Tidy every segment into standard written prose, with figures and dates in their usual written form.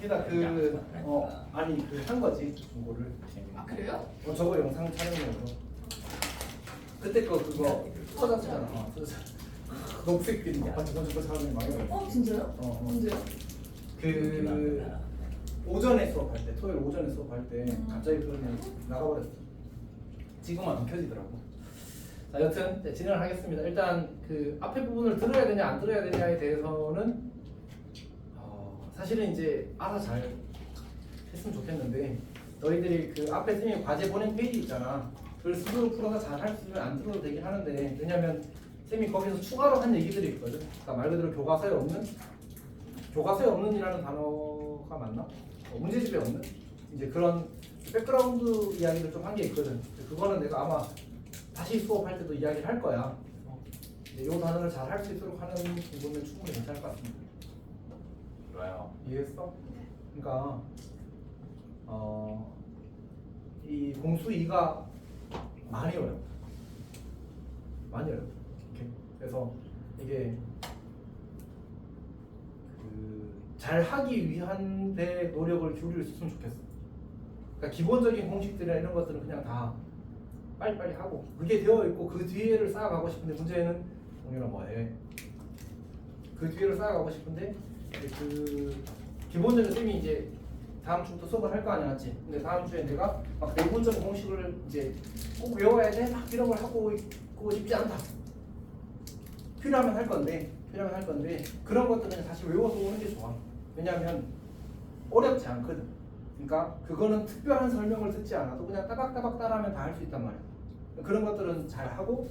그러니까 아니 그 한 거지 중고를. 아 그래요? 저거 영상 촬영용으로. 그때 그거 터졌잖아. 녹색들이 약간 저거 사람이 많이 와요. 진짜요? 언제요? 그 오전에 수업할 때, 토요일 오전에 수업할 때 갑자기 그러면 나가버렸어. 지금은 안 켜지더라고. 자, 여튼 네, 진행을 하겠습니다. 일단 그 앞에 부분을 들어야 되냐 안 들어야 되냐에 대해서는 사실은 이제 알아서 잘 했으면 좋겠는데 너희들이 그 앞에 쌤이 과제 보낸 페이지 있잖아. 그걸 스스로 풀어서 잘 할 수 있으면 안 들어도 되긴 하는데 왜냐면 쌤이 거기서 추가로 한 얘기들이 있거든. 그러니까 말 그대로 교과서에 없는이라는 단어가 맞나? 문제집에 없는 이제 그런 백그라운드 이야기를 좀 한 게 있거든. 그거는 내가 아마 다시 수업할 때도 이야기를 할 거야. 이 단어를 잘 할 수 있도록 하는 부분은 충분히 괜찮을 것 같습니다. 좋아요. 이해했어? 그러니까 이 공수 2가 많이 어려워. 많이 어려워. 이렇게. 그래서 이게 잘 하기 위한 데 노력을 기울일 수 있으면 좋겠어. 그러니까 기본적인 공식들이나 이런 것들은 그냥 다 빨리빨리 하고 그게 되어 있고 그 뒤에를 쌓아가고 싶은데 문제는 동현아 뭐해? 그 뒤에를 쌓아가고 싶은데 그 기본적인 쌤이 이제 다음 주부터 수업을 할 거 아니야, 맞지? 근데 다음 주에 내가 막 내분적인 공식을 이제 꼭 외워야 돼? 막 이런 걸 하고 있고 싶지 않다. 필요하면 할 건데 그런 것들은 다시 외워서 오는 게 좋아. 왜냐하면 어렵지 않거든. 그러니까 그거는 특별한 설명을 듣지 않아도 그냥 따박따박 따라하면 다 할 수 있단 말이야. 그런 것들은 잘 하고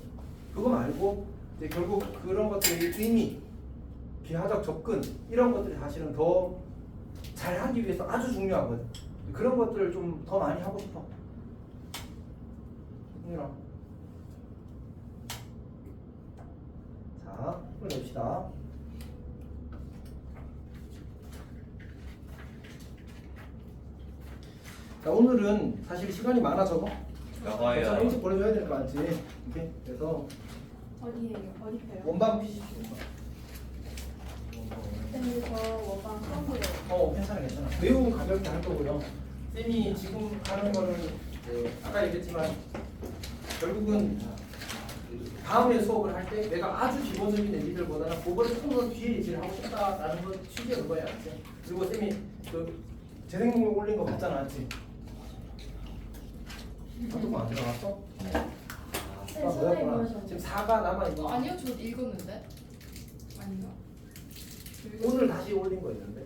그거 말고 이제 결국 그런 것들의 의미, 비하적 접근 이런 것들이 사실은 더 잘하기 위해서 아주 중요하거든. 그런 것들을 좀 더 많이 하고 싶어. 흥민아. 자, 풀어냅시다. 자, 오늘은 사실 시간이 많아서 나가야. 일찍 보내줘야 될 거 맞지? 이렇게 그래서 어디예요? 어디 펴요? 원방 PC. 쌤이 저 원방 처음 보여요. 괜찮아. 매우 가볍게 할 거고요. 쌤이 지금 하는 거는 아까 얘기했지만 결국은 다음에 수업을 할 때 내가 아주 기본적인 얘기들보다는 그거를 좀 더 뒤에 얘기를 하고 싶다라는 건 취지의 그거야, 알지? 그리고 쌤이 그 재생목록 올린 거 봤잖아, 알지? 한동안 안 들어갔어? 네, 선생님 보여줘. 지금 4가 남아 있는. 아니요, 저 읽었는데. 아닌가? 오늘 다시 올린 거 있는데.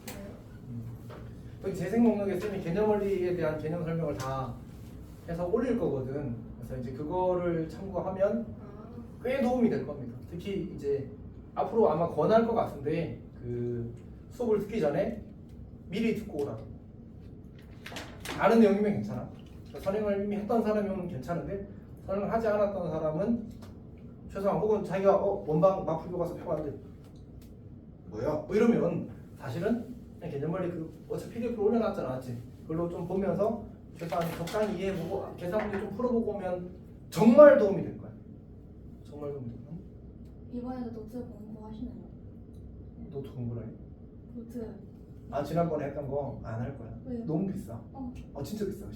그래요? 여기 재생 목록에 쌤이 개념 원리에 대한 개념 설명을 다 해서 올릴 거거든. 그래서 이제 그거를 참고하면 꽤 도움이 될 겁니다. 특히 이제 앞으로 아마 권할 것 같은데 그 수업을 듣기 전에 미리 듣고 오라. 아는 내용이면 괜찮아. 선행을 이미 했던 사람이면 괜찮은데 선행을 하지 않았던 사람은 최소한 혹은 자기가 원방 마풀 교과서 펴봤는데 뭐야? 뭐 이러면 사실은 그냥 개념 원리 어차피 PDF로 올려놨잖아, 맞지? 그걸로 좀 보면서 최소한 적당히 이해해보고 계산 문제 좀 풀어보고 오면 정말 도움이 될 거야. 정말 도움이 될 거야. 이번에도 노트 공부하시나요? 노트 공부를 해? 노트 지난번에 했던 거 안 할 거야. 왜요? 너무 비싸. 진짜 비싸.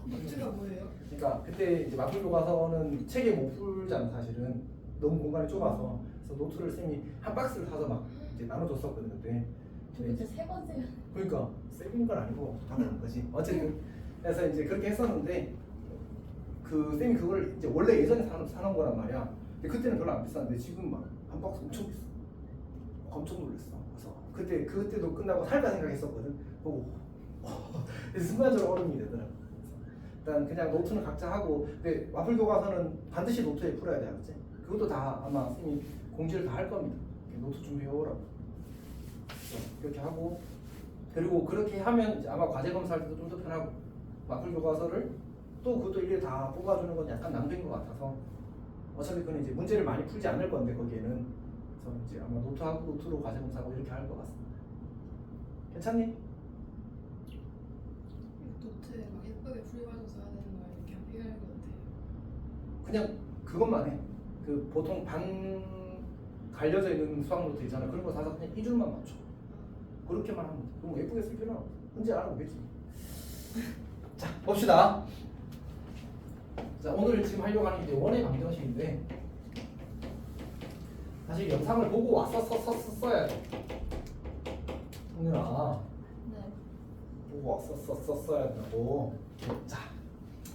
노트가 뭐예요? 그러니까 그때 이제 마플 교과서는 책에 못 풀잖아, 사실은. 너무 공간이 좁아서. 그래서 노트를 쌤이 한 박스를 사서 막 이제 나눠줬었거든, 그때. 저 그때 세 번째 그러니까 세긴 건 아니고 당연한 거지. 어쨌든 그래서 이제 그렇게 했었는데 그 쌤이 그걸 이제 원래 예전에 사놓은 거란 말이야. 근데 그때는 별로 안 비쌌는데 지금 막 한 박스 엄청 비싸. 깜짝 놀랐어. 그래서 그때도 끝나고 살까 생각했었거든. 보고 순간적으로 얼음이 되더라고. 일단 그냥 노트는 각자 하고, 근데 와플 교과서는 반드시 노트에 풀어야 돼, 알았지? 그것도 다 아마 쌤이 공지를 다 할 겁니다. 노트 준비해 오라고. 그렇게 하고, 그리고 그렇게 하면 이제 아마 과제 검사할 때도 좀 더 편하고, 와플 교과서를 또 그것도 일일이 다 뽑아주는 건 약간 낭비인 것 같아서 어차피 그건 이제 문제를 많이 풀지 않을 건데 거기에는 그래서 이제 아마 노트로 과제 검사하고 이렇게 할 것 같습니다. 괜찮니? 노트에 막 예쁘게 풀이받아서 써야 되는 거 이렇게 안 필요할 것 같아요. 그냥 그것만 해. 그 보통 반 갈려져 있는 수학 노트 있잖아. 그런 거 사서 그냥 이 줄만 맞춰. 그렇게만 하면 돼. 그럼 예쁘게 쓸 필요는 없어. 문제 안 하고 오겠지. 자, 봅시다. 자, 오늘 지금 하려고 하는 게 원의 방정식인데 사실 영상을 보고 왔었어야 돼. 홍윤아, 네. 보고 왔었어야 된다고. 자,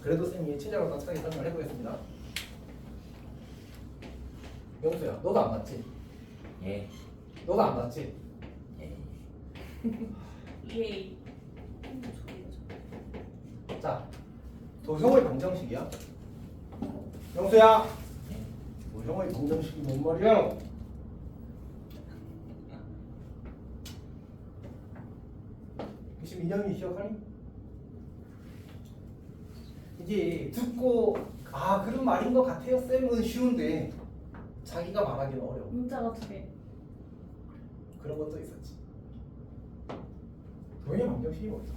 그래도 쌤이 친절하고 따뜻하게 설명을 해보겠습니다. 영수야, 너도 안 봤지? 예. 너도 안 봤지? 예. 예. 자, 도형의 방정식이야. 영수야, 도형의 방정식이 뭔 말이야? 지금 인형이 기억하니? 이게 듣고 아 그런 말인 것 같아요 쌤은 쉬운데 자기가 말하기는 어려워. 문자가 2개. 그런 것도 있었지. 도형의 방정식이 뭐지?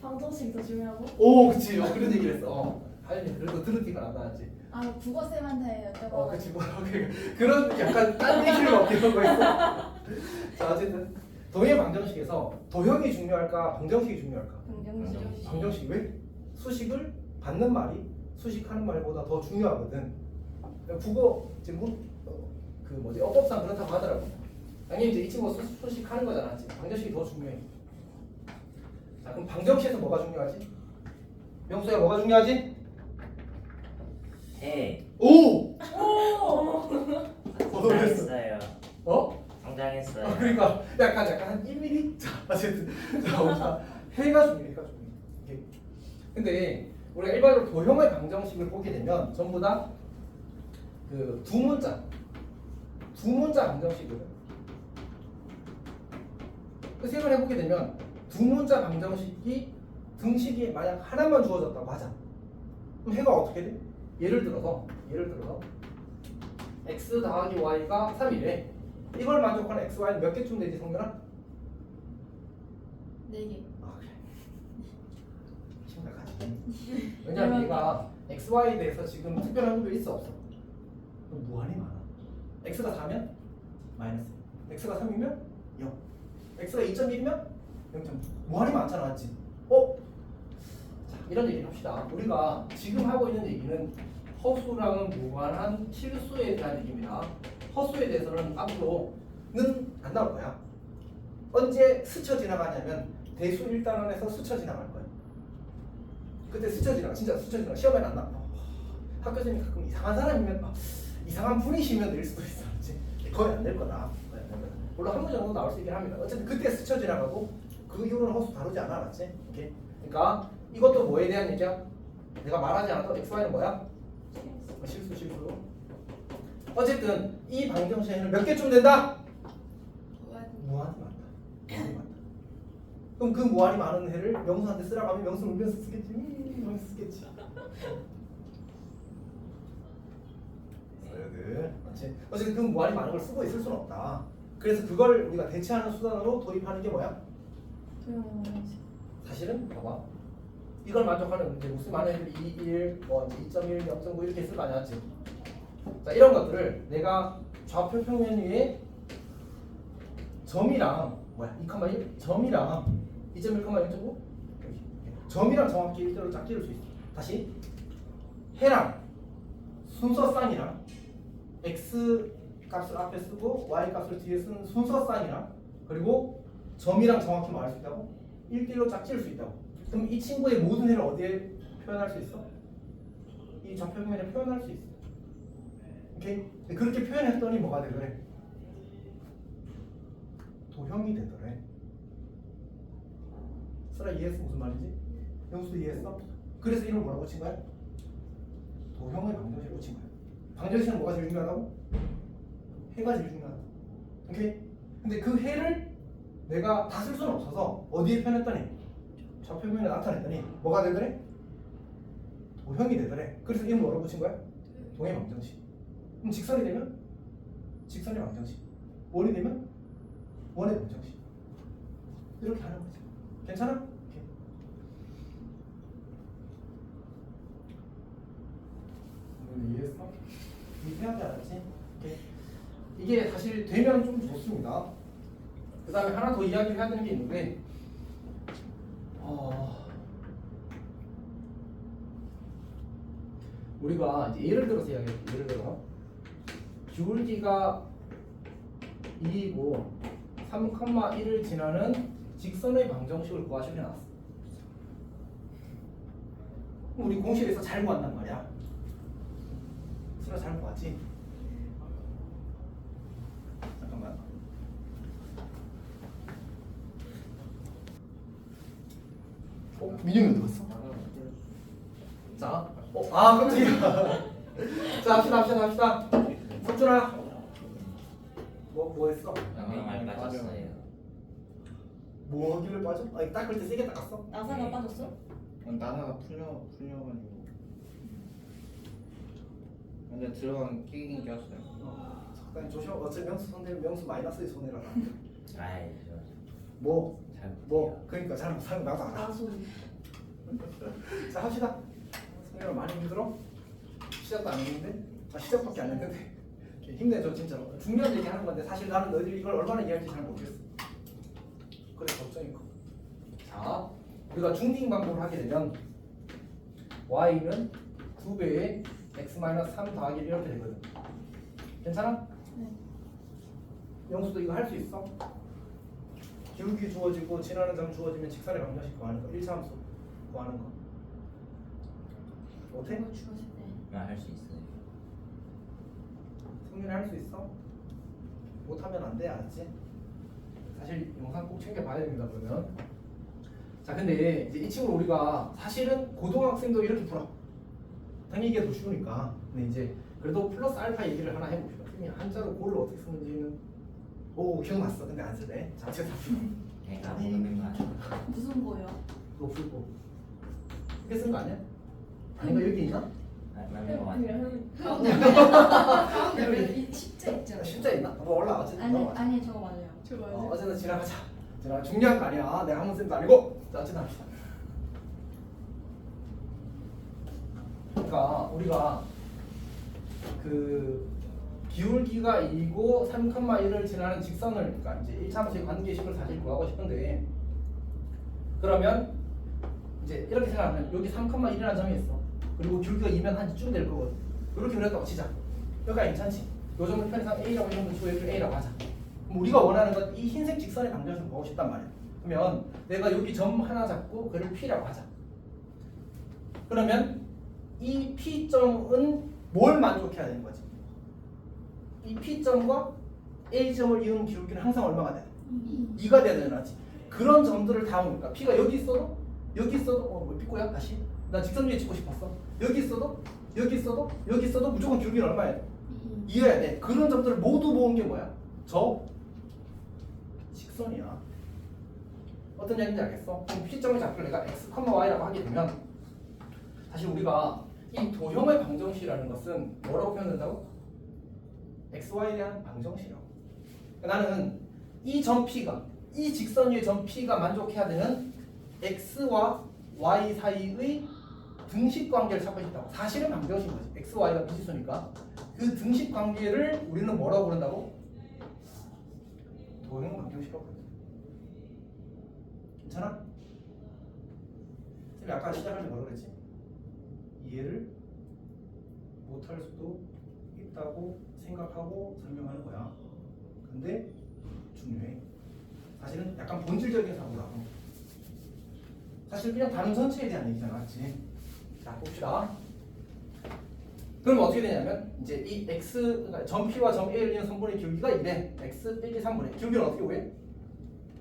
방정식 더 중요하고. 오 그치 그런 얘기를 했어. 하연이 그래도 들은 티가 나지. 아 국어쌤한테 여쭤봐. 그치 뭐 그런 약간 딴 얘기를 먹히는 거 있어. 자 어쨌든 도형의 방정식에서 도형이 중요할까 방정식이 중요할까? 방정식. 방정식 왜? 수식을 받는 말이 수식하는 말보다 더 중요하거든. 국어 지금 그 뭐지 어법상 그렇다고 하더라고. 당연히 이제 이 친구 수식하는 거잖아. 방정식이 더 중요해. 자 그럼 방정식에서 뭐가 중요하지? 명수야 뭐가 중요하지? 예. 오! 성장했어요. 어? 성장했어요. 그러니까 약간 한 1mm? 자 어쨌든 자 해가 중요해. 해가 중요해. 이게. 근데 우리가 일반적으로 도형의 방정식을 보게 되면 전부 다 그 두 문자 방정식이거든. 그 생각을 해보게 되면 두 문자 방정식이 등식이 만약 하나만 주어졌다고 하자. 그럼 해가 어떻게 돼? 예를 들어서 x 더하기 y가 3이래. 이걸 만족하는 x, y는 몇 개쯤 되지 성민아? 4개. 아 그래. 심각하지. 왜냐면 얘가 x, y에 대해서 지금 특별한 것도 있어 없어? 그럼 무한히 많아. x가 4면 마이너스, x가 3이면 0, x가 2.1이면 0.9. 무한히 많잖아, 맞지? 자, 이런 얘기를 합시다. 우리가 지금 하고 있는 얘기는 허수랑은 무관한 실수에 대한 얘기입니다. 허수에 대해서는 앞으로는 안 나올 거야. 언제 스쳐 지나가냐면 대수 1단원에서 스쳐 지나갈 거야. 그때 스쳐 지나가, 진짜 스쳐 지나가. 시험에는 안 나와. 학교 선생님이 가끔 이상한 사람이면 이상한 분이시면 낼 수도 있어. 그렇지? 거의 안 될 거다. 물론 한 문 정도 나올 수 있긴 합니다. 어쨌든 그때 스쳐 지나가고 그 이후로는 허수 다루지 않아, 맞지? 오케이? 그러니까 이것도 뭐에 대한 얘기야? 내가 말하지 않아도 x, y는 뭐야? 실수. 어쨌든 이 방정식에는 몇 개쯤 된다? 무한히 많다. 그럼 그 무한히 많은 해를 명수한테 쓰라고 하면 명수는 울면서 쓰겠지. 울면서 쓰겠지. 써야 돼. 맞지? 어쨌든 그 무한히 많은 걸 쓰고 있을 수는 없다. 그래서 그걸 우리가 대체하는 수단으로 도입하는 게 뭐야? 도형의 방정식. 사실은 봐봐. 이걸 만족하는 이제 무슨 많은 2, 1, 뭐 2.1, 0.9 이렇게 있을 거 아니야, 지금. 자 이런 것들을 내가 좌표 평면 위에 점이랑 뭐야 2,1 점이랑 2.1, 0.9 점이랑 정확히 일대로 짝 지을 수 있어. 다시 해랑 순서쌍이랑 x 값을 앞에 쓰고 y 값을 뒤에 쓰는 순서쌍이랑 그리고 점이랑 정확히 말할 수 있다고 1대1로 짝 지을 수 있다고. 그럼 이 친구의 모든 해를 어디에 표현할 수 있어? 이 좌표 평면에 표현할 수 있어. 오케이? 그렇게 표현했더니 뭐가 되더래? 도형이 되더래. 쓰라 이해했어? 무슨 말인지? 영수도 이해했어? 그래서 이걸 뭐라고 친 거야? 도형의 방정식으로 친 거야. 방정식은 뭐가 제일 중요하다고? 해가 제일 중요하다. 오케이? 근데 그 해를 내가 다 쓸 수는 없어서 어디에 표현했더니 좌표면에 나타냈더니 뭐가 되더래? 도형이 되더래. 그래서 이걸 뭐라고 친 거야? 도형의 방정식. 그럼 직선이 되면 직선의 방정식, 원이 되면 원의 방정식. 이렇게 하는 거지. 괜찮아? 오케이. 이해했어? 이해하지 않았지? 오케이. 이게 사실 되면 좀 좋습니다. 그 다음에 하나 더 이야기를 해야 되는 게 있는데 우리가 이제 예를 들어서 이야기할게요. 예를 들어 기울기가 2이고 3,1을 지나는 직선의 방정식을 구하시게 나왔어. 그럼 우리 공식에서 잘 구한단 말이야. 수라 잘 구하지? 잠깐만. 민영이 어디 갔어? 자, 깜짝이야. 자, 합시다. 석준아, 뭐 했어? 영양알 빠졌어요. 뭐 하길래 빠져? 아니 닦을 때 세게 닦았어? 나사가 빠졌어? 나사가 풀려가지고. 근데 들어간 끼긴 꼈어요. 적당히 조심. 어차피 명수 손대 명수 마이너스의 손해라. 아이 뭐? 잘 그러니까 잘 못하는 나도 알아. 나소리. 자 합시다. 성현아 많이 힘들어? 시작도 안 했는데? 시작밖에 안 했는데 힘내줘 진짜로. 중요한 얘기 하는 건데 사실 나는 너희들이 이걸 얼마나 이해할지 잘 모르겠어. 그래 걱정이 커. 자 우리가 중딩 방법을 하게 되면 y는 9배의 x-3 더하기 1 이렇게 되거든. 괜찮아? 네. 영수도 이거 할 수 있어? 기울기 주어지고 지나는 점 주어지면 직선의 방정식 구하는 거 1차 함수 구하는 거 못해? 그거 주어질 때. 할수 있어요. 성민이 할 수 있어? 못하면 안 돼, 알았지? 사실 영상 꼭 챙겨봐야 됩니다 그러면. 자 근데 이제 이 친구 우리가 사실은 고등학생도 이렇게 풀어. 당연히 이게 더 쉬우니까. 근데 이제 그래도 플러스 알파 얘기를 하나 해봅시다. 선생님 한자로 고를 어떻게 쓰는지는 기억났어. 근데 안 쓸래. 자체 삽시다. 걔가 모르는 거 아니야? 무슨 거요? 그거 풀고 이렇게 쓴 거 아니야? 아닌가 여기 있나? 맞는 거 같아. 가운데 왜 십자 있잖아. 십자 있나? 뭐 올라가지? 아니 저거 맞아요. 저 맞아. 어쨌든 지나가자. 중요한 거 아니야. 내가 한번 쓴도 아니고. 자, 어쨌든 합시다. 그러니까 우리가 그 기울기가 2고 3,1을 지나는 직선을 그러니까 이제 1차함수의 관계식을 사실 구하고 싶은데 그러면 이제 이렇게 생각하면 여기 3,1이라는 점이 있어. 그리고 기울기가 2면 한 쭉 될 거거든. 이렇게 그렸다고 치자. 여기가 괜찮지? 요 점을 편의상 A라고 이런 거 주고 여기를 A라고 하자. 그럼 우리가 원하는 건 이 흰색 직선의 방정식을 보고 싶단 말이야. 그러면 내가 여기 점 하나 잡고 그를 P라고 하자. 그러면 이 P점은 뭘 만족해야 되는 거지? 이 P점과 A점을 이은 기울기는 항상 얼마가 돼? 2가 돼야 되나지. 그런 점들을 다 보니까 P가 여기 있어도 뭐 P꼬야 다시? 나 직선 위에 찍고 싶었어. 여기 있어도 무조건 기울기는 얼마야 돼? 2여야 돼. 그런 점들을 모두 모은 게 뭐야? 저 직선이야. 어떤 얘기인지 알겠어? 그럼 P점의 좌표를 내가 x, y라고 하게 되면 사실 우리가 이 도형의 방정식이라는 것은 뭐라고 표현된다고? xy에 대한 방정식이라고. 그러니까 나는 이 점 P가 이 직선 위의 점 P가 만족해야 되는 x와 y 사이의 등식 관계를 찾고 싶다고. 사실은 방정식인 거지. x, y가 미지수니까 그 등식 관계를 우리는 뭐라고 부른다고? 도형 방정식이라고 부른다. 괜찮아? 쌤이 아까 시작할 때 뭐라고 그랬지? 이해를 못할 수도 있다고 생각하고 설명하는 거야. 근데 중요해. 사실은 약간 본질적인 사고라고. 사실 그냥 다른 전체에 대한 얘기잖아, 맞지? 자, 봅시다. 그럼 어떻게 되냐면 이제 이 x, 그러니까 점 P와 점 A를 이은 선분의 기울기가 2래. x 빼기 3분의 기울기는 어떻게 구해?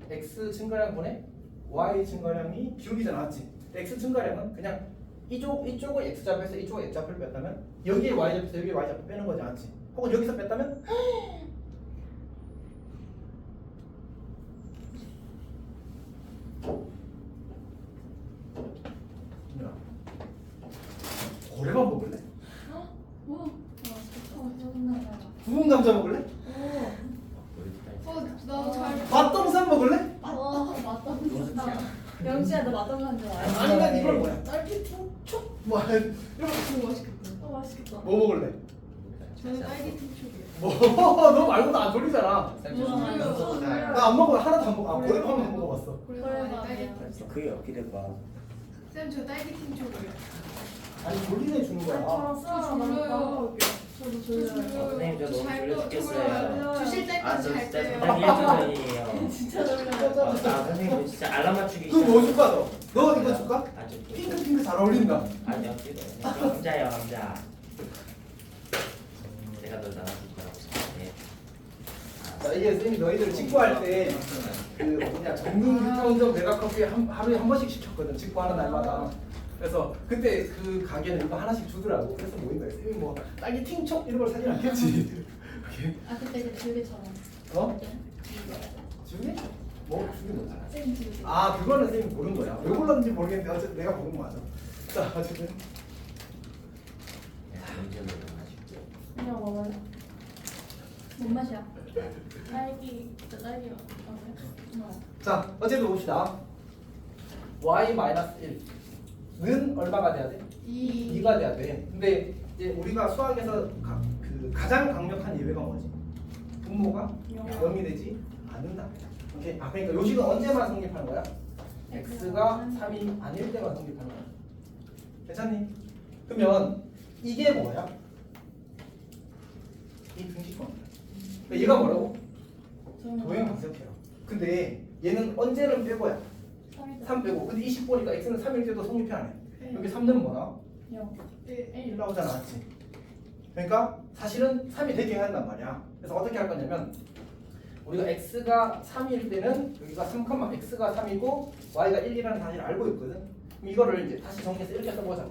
x 증가량분의 y 증가량이 기울기잖아, 맞지? x 증가량은 그냥 이쪽을 x 좌표에서 이쪽을 x 좌표를 뺐다면 여기에 y 좌표에서 여기에 y 좌표 빼는 거지, 맞지? 혹은 여기서 뺐다면 고래밥 먹을래? 와 짜증나다. 구운 감자 먹을래? 나도 잘. 맛동산 먹을래? 와 맞다. 영수야 너 맛동산 좋아해? 아니면 이걸 뭐야? 딸기 툭툭 뭐 이런 그거 맛있겠다. 맛있겠다. 뭐 먹을래? 저는 딸기 툭툭이요. 뭐 너 말고도 안 졸리잖아. 쌤 죄송해요. 나 나 안 먹어. 하나도 안 먹어. 아 고래밥은 안 먹어봤어. 그래서 그래서 많이 딸기 아니야. 팀. 그게 어떻게 봐? 쌤저 딸기 팀 쪽이에요. 아니 졸리네 주는 거야. 저랑 쓰라고 졸려요. 저도 저 졸려요. 선생님, 저 너무 잘 졸려 떠- 죽겠어요. 주실 아, 때까지 저 잘 진짜 때요. 정말 일주전이에요. 진짜 졸려요. 아, 선생님 진짜 알람 맞추기. 그거 뭐 줄까 너? 너 이거 줄까? 아, 저 핑크 잘 어울린다. 아니요, 저 남자예요, 남자. 내가 널 나눠줄 거라고 생각해. 자 이게 쌤이 너희들 직구할 때 그 뭐냐 전문 유통점 메가 커피 하루에 한 번씩 시켰거든. 직구하는 날마다. 그래서 그때 그 가게는 이거 하나씩 주더라고. 그래서 모인 거야. 쌤이 뭐 딸기 팅촉 이런 걸 사진 않겠지. 아 그때 그 줄기처럼. 어? 주게? 뭐 주게 뭐잖아. 쌤 줄기. 아 그거는 쌤이 모르는 거야. 왜 몰랐는지 모르겠는데 어쨌든 내가 보는 거 맞아. 자 어쨌든 문제를 가지고. 그냥 먹어요. 뭔 맛이야? 딸기. 진짜 딸기야. 자 어쨌든 봅시다. y-1는 얼마가 돼야 돼? 2가 돼야 돼. 근데 이제 우리가 수학에서 가장 강력한 예외가 뭐지? 분모가 0이 되지 않는다. 오케이. 아 그러니까 요식은 언제만 성립하는 거야? x가 3이 아닐 때만 성립하는 거야. 괜찮니? 그러면 이게 뭐야? 이 등식권. 그러니까 얘가 뭐라고? 도형 방정식이야. 근데 얘는 언제는 빼고야? 3 빼고. 근데 20 보니까 x는 3일 때도 성립이 안 해. 여기 3는 뭐나? 1 나오잖아, 맞지? 그러니까 사실은 3이 되게 해야 한단 말이야. 그래서 어떻게 할 거냐면 우리가 x가 3일 때는 여기가 3, x가 3이고 y가 1이라는 사실을 알고 있거든. 그럼 이거를 이제 다시 정리해서 이렇게 써보자.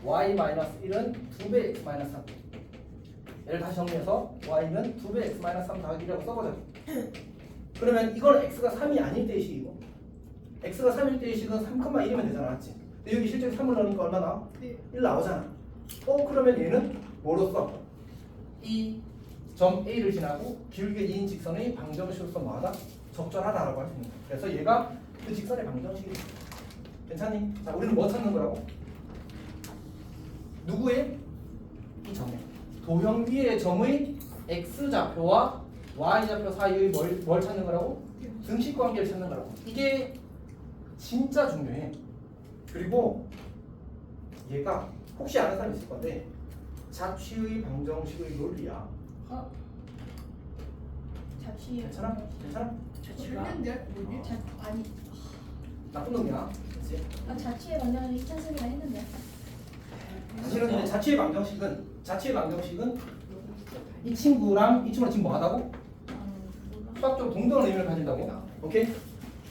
y-1은 2배 x-3. 얘를 다시 정리해서 y는 2배 x-3 더하기 1이라고 써보자. 그러면 이거는 x가 3이 아닐 때의 식이고 x가 3일 때의 식은 3,1이면 되잖아, 맞지? 근데 여기 실제로 3을 넣으니까 얼마나? 1 나오잖아. 그러면 얘는 뭐로써? 이 점 A를 지나고 길게 2인 직선의 방정식으로서 뭐하다? 적절하다라고 할 수 있는 거야. 그래서 얘가 그 직선의 방정식이 돼. 괜찮니? 자, 우리는 뭐 찾는 거라고? 누구의? 이 점에 도형 위의 점의 x좌표와 y좌표 사이의 뭘 찾는 거라고? 등식 관계를 찾는 거라고. 이게 진짜 중요해. 그리고 얘가 혹시 아는 사람 있을 건데 자취의 방정식의 논리야. 자취. 괜찮아? 괜찮아? 줄는데 뭐지? 아니. 나쁜 놈이야. 그치? 자취의 방향을 2차 쓰기나 했는데. 사실은 근데 자취의 방정식은 이 친구랑 이 친구랑 지금 뭐 하다고? 수학적으로 동등한 의미를 가진다고. 오케이?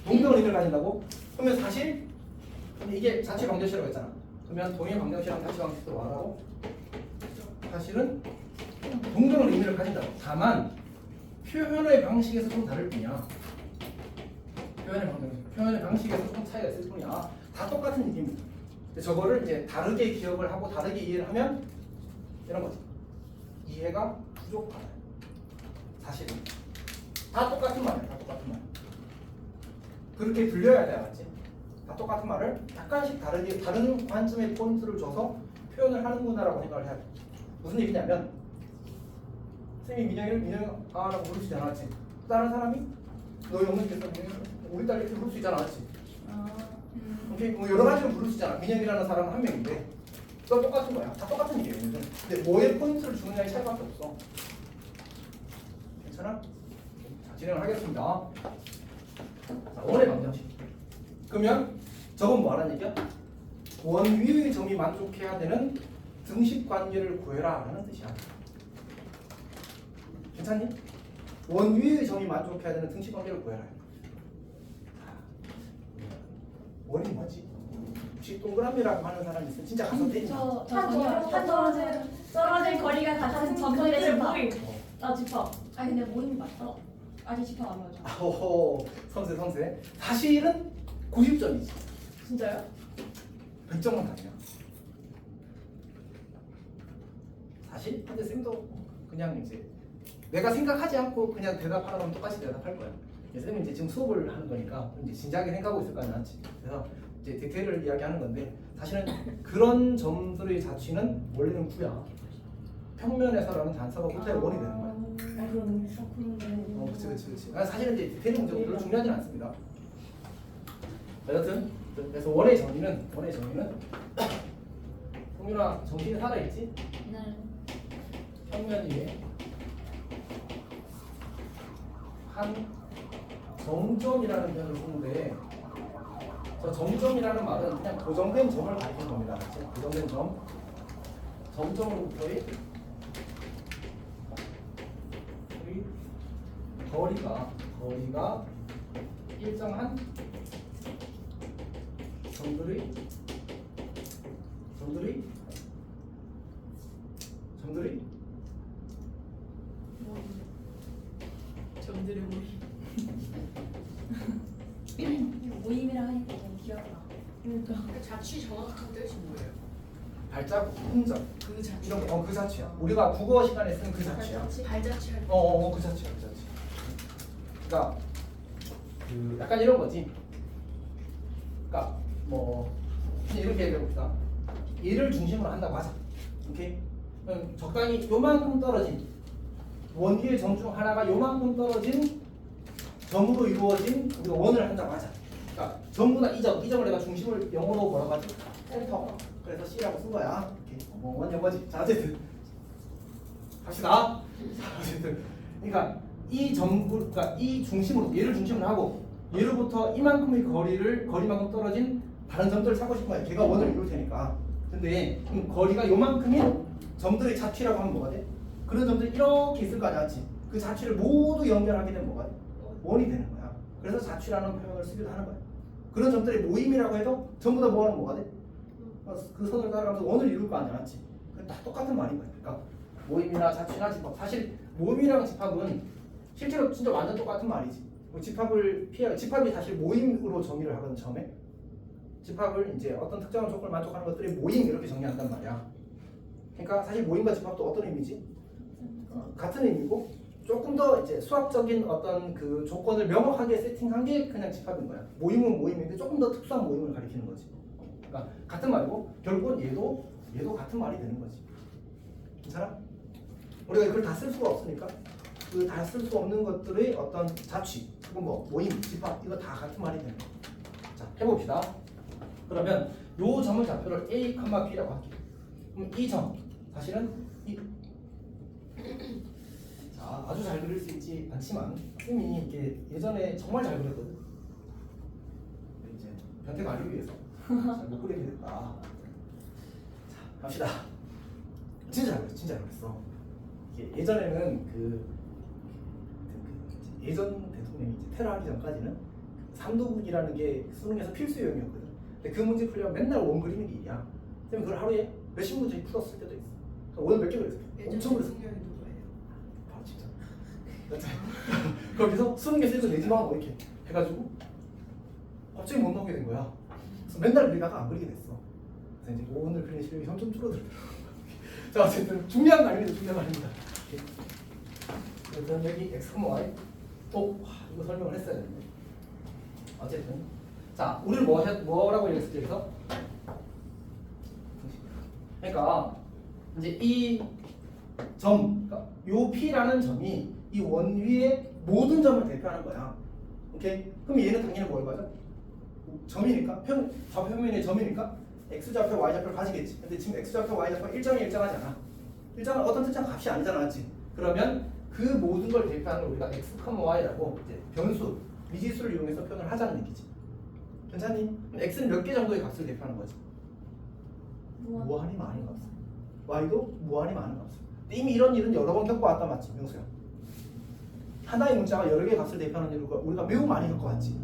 동등한 의미를 가진다고? 그러면 사실 이게 자취 방정식이라고 했잖아. 그러면 동일 방정식이랑 자취 방정식으로 와라고? 사실은 동등한 의미를 가진다고. 다만 표현의 방식에서 좀 다를 뿐이야. 표현의 방식에서 좀 차이가 있을 뿐이야. 다 똑같은 얘기입니다. 근데 저거를 이제 다르게 기억을 하고 다르게 이해를 하면 이런 거지. 이해가 부족하다. 사실은 다 똑같은 말이야. 다 똑같은 말. 그렇게 들려야 돼, 맞지? 다 똑같은 말을 약간씩 다르게 다른 관점의 포인트를 줘서 표현을 하는구나라고 생각을 해야 돼. 무슨 얘기냐면 쌤이 민영이를 아라고 부를 수 있지 않았지? 다른 사람이 너희 어머니께서 우리 딸 이렇게 부를 수 있지 않았지? 오케이? 뭐 여러 가지로 부를 수 있잖아. 민영이라는 사람은 한 명인데 또 똑같은 거야. 다 똑같은 얘기예요. 근데 뭐에 포인트를 주느냐의 차이밖에 없어. 괜찮아? 자, 진행을 하겠습니다. 자, 원의 방정식. 그러면 저건 뭐 하는 얘기야? 원위의 점이 만족해야 되는 등식 관계를 구해라 라는 뜻이야. 괜찮니? 원위의 점이 만족해야 되는 등식 관계를 구해라. 원이 뭐지? 혹시 동그라미라고 하는 사람 있으면 진짜 가서 때리나? 떨어질 거리가 같은 점선의 집합. 모임. 집합. 아니 근데 모임이 맞어. 아직 집합 안 맞아. 아호 선세. 사실은 90점이지. 진짜요? 100점은 아니야. 사실 근데 쌤도 그냥 이제 내가 생각하지 않고 그냥 대답하는 건 똑같이 대답할 거야. 쌤이 이제 지금 수업을 하는 거니까 이제 진지하게 생각하고 있을 거 아니야, 맞지? 그래서 이제 디테일을 이야기하는 건데 사실은 그런 점들의 자취는 원래는 9야. 평면에서라는 단서가 붙어야 원이 되는 거야. 그러네. 그렇지. 사실은 이제 디테일 문제가 별로 중요하진 않습니다. 여튼 그래서 원의 정의는 성윤아 정신이 살아있지? 네. 평면 위에 한 정점이라는 표현을 쓰는데 저 정점이라는 말은 그냥 고정된 점을 가리키는 겁니다. 그치? 고정된 점 점점으로부터의 거리가 일정한 점들의 점들의 모임. 모임이랑 하니까 너무 귀엽다. 그러니까 자취 정확한 뜻이 뭐예요? 발자국, 흔적 그 자취. 이런 거 그 자체야. 우리가 국어 시간에 쓰는 그 자체야. 발자취할 때. 그 자체야. 그러니까 그 약간 이런 거지. 그러니까 뭐 그냥 이렇게 얘기해 봅시다. 얘를 중심으로 한다고 하자. 오케이? 그럼 적당히 요만큼 떨어진 원 위의 점 중 하나가 요만큼 떨어진 점으로 이루어진 우리가 원을 한다고 하자. 그러니까 전부 다 이 점을 내가 중심을 영어로 뭐라고 하지? 센터. 그래서 C라고 쓴 거야. 오케이. 원 영어지. 자 어쨌든 갑시다. 자 어쨌든 그러니까 그러니까 이 중심으로 얘를 중심으로 하고 얘로부터 이만큼의 거리만큼 떨어진 다른 점들을 찾고 싶은 거야. 걔가 원을 이룰 테니까. 근데 거리가 요만큼인 점들의 자취라고 하면 뭐가 돼? 그런 점들이 이렇게 있을 거 아니야, 맞지? 그 자취를 모두 연결하게 되면 뭐가 돼? 원이 되는 거야. 그래서 자취라는 표현을 쓰기도 하는 거야. 그런 점들의 모임이라고 해도 전부 다 뭐하는 뭐가 돼? 그 선을 따라가면서 원을 이룰 거 아니야, 맞지? 다 똑같은 말인 거야. 그러니까 모임이나 자취나 집합. 사실 모임이랑 집합은 실제로 진짜 완전 똑같은 말이지. 집합을 집합이 사실 모임으로 정의를 하거든 처음에. 집합을 이제 어떤 특정한 조건을 만족하는 것들이 모임 이렇게 정의한단 말이야. 그러니까 사실 모임과 집합도 어떤 의미지? 같은 의미고 조금 더 이제 수학적인 어떤 그 조건을 명확하게 세팅한 게 그냥 집합인 거야. 모임은 모임인데 조금 더 특수한 모임을 가리키는 거지. 그러니까 같은 말이고 결국은 얘도 같은 말이 되는 거지. 괜찮아? 우리가 이걸 다 쓸 수가 없으니까 그 다 쓸 수 없는 것들의 어떤 자취, 그건 뭐 모임, 집합 이거 다 같은 말이 되는 거야. 자 해봅시다. 그러면 요 점을 좌표를 A, B라고 할게요. 그럼 이 점 사실은 자 아주 잘 그릴 수 있지 않지만 쌤이 이게 예전에 정말 잘 그렸거든. 근데 이제 변태 가리기 위해서 잘 못 그리게 됐다. 자 갑시다. 진짜 잘 그렸어. 이게 예전에는 예전 대통령이 이제 테러하기 전까지는 삼도군이라는 게 수능에서 필수 유형이었거든. 근데 그 문제 풀려면 맨날 원 그리는 게 일이야. 쌤이 그걸 하루에 몇십 문제 풀었을 때도 있어. 원 몇 개 그랬어. 엄청 그랬어. 성경이 누구예요? 바로 진짜. 거기서 수능에 쓸거 내지마 뭐 이렇게 해가지고 갑자기 못 나오게 된 거야. 그래서 맨날 그리다가 안 그리게 됐어. 그래서 이제 오늘 그리는 실력이 점점 줄어들더라고. 자 어쨌든 중요한 거 아닙니다. 그래서 여기 x, y 이거 설명을 했어야 되는데 어쨌든 자 우리는 뭐라고 얘기했었지 여기서? 그러니까 이제 이 점, 그러니까 요 P라는 점이 이 원 위의 모든 점을 대표하는 거야. 오케이? 그럼 얘는 당연히 뭘 가져? 점이니까 좌표면의 점이니까 x좌표, y좌표를 가지겠지. 근데 지금 x좌표, y좌표가 일정하지 않아. 일정한 어떤 특정 값이 아니잖아, 맞지? 그러면 그 모든 걸 대표하는 걸 우리가 x, y라고 이제 변수, 미지수를 이용해서 표현을 하자는 얘기지. 괜찮니? 그럼 x는 몇 개 정도의 값을 대표하는 거지? 무한히 많은 값. y도 무한히 많은 값. 이미 이런 일은 여러 번 겪어왔다, 맞지, 명수야? 하나의 문자가 여러 개의 값을 대표하는 일을 우리가 매우 많이 겪어왔지.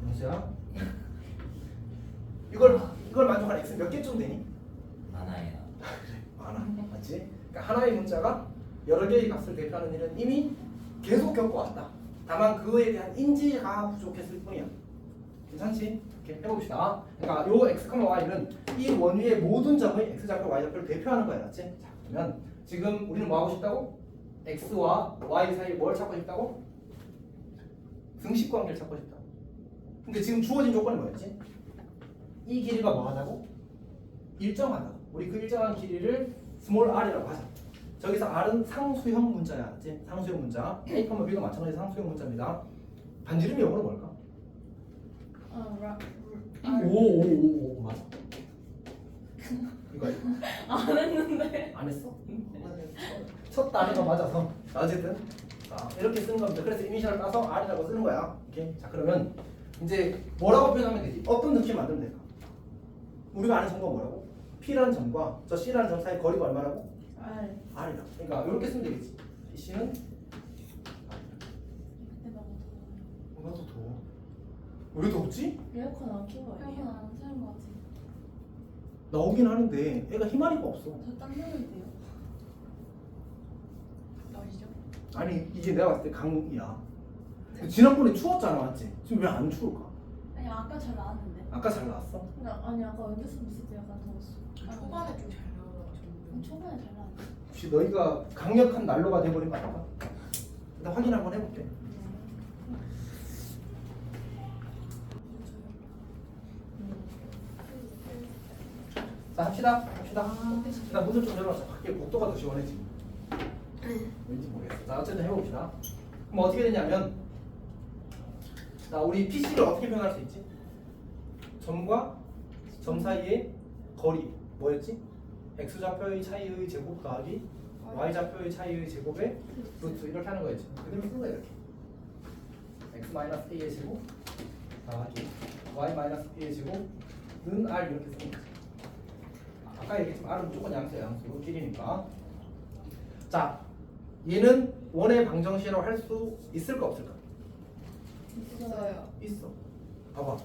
명수야? 이걸 만족하는 x는 몇 개쯤 되니? 많아요. 많아, 맞지? 그러니까 하나의 문자가 여러 개의 값을 대표하는 일은 이미 계속 겪어왔다. 다만 그에 대한 인지가 부족했을 뿐이야. 괜찮지? 이렇게 해봅시다. 그러니까 요 x, y는 이 원위의 모든 점의 x좌표, y좌표를 대표하는 거야, 맞지? 자, 그러면 지금 우리는 뭐 하고 싶다고? x와 y 사이 뭘 찾고 싶다고? 등식 관계를 찾고 싶다고. 근데 지금 주어진 조건이 뭐였지? 이 길이가 뭐하다고? 일정하다고. 우리 그 일정한 길이를 스몰 r이라고 하자. 저기서 R은 상수형 문자야, 알지? 상수형 문자. A, B도 마찬가지 상수형 문자입니다. 반지름이 영어로 뭘까? 오 맞아. 이거 안 했는데. 안 했어? 첫 단어가 맞아서. 어쨌든 자, 이렇게 쓰는 겁니다. 그래서 이니셜을 따서 R이라고 쓰는 거야. 오케이. 자 그러면 이제 뭐라고 표현하면 되지? 어떤 느낌 만들면 될까? 우리가 아는 정보가 뭐라고? P라는 점과 저 C라는 점 사이 거리가 얼마라고? 알. R이다. 그러니까 이렇게 쓰면 되겠지. 이 C는 그때 너무 더워. 얼마나 더 더워? 왜 덥지? 에어컨 안 켜고 에어컨 안 켜는 것 같아. 나오긴 하는데 애가 희마리가 없어. 저땀 나는데요. 아시죠? 아니 이게 내가 봤을 때 강이야. 지난번에 추웠잖아, 맞지? 지금 왜 안 추울까? 아니 아까 잘 나왔는데. 아까 잘 나왔어? 아니 아까 연결선 있을 때 약간 더웠어. 초반에 좀 잘 나와가지고. 초반에 잘 나왔는데. 혹시 너희가 강력한 난로가 돼버린 거 아닌가? 일단 확인 한번 해볼게. 자 합시다. 나 문을 좀 열어서 밖에 복도가 더 시원해지. 왠지 모르겠어. 자 어쨌든 해봅시다. 그럼 어떻게 되냐면, 자 우리 PC를 어떻게 표현할 수 있지? 점과 점 사이의 거리 뭐였지? x좌표의 차이의 제곱 더하기 y좌표의 차이의 제곱의 루트 이렇게 하는 거였지. 그대로 쓴 거야 이렇게. x-a의 제곱 더하기 y-b의 제곱는 r 이렇게 쓰는 거지. 아까 얘기했지만 r은 무조건 양수야. 양수 길이니까. 자 얘는 원의 방정식이라고 할 수 있을까 없을까? 있어요. 있어. 봐봐.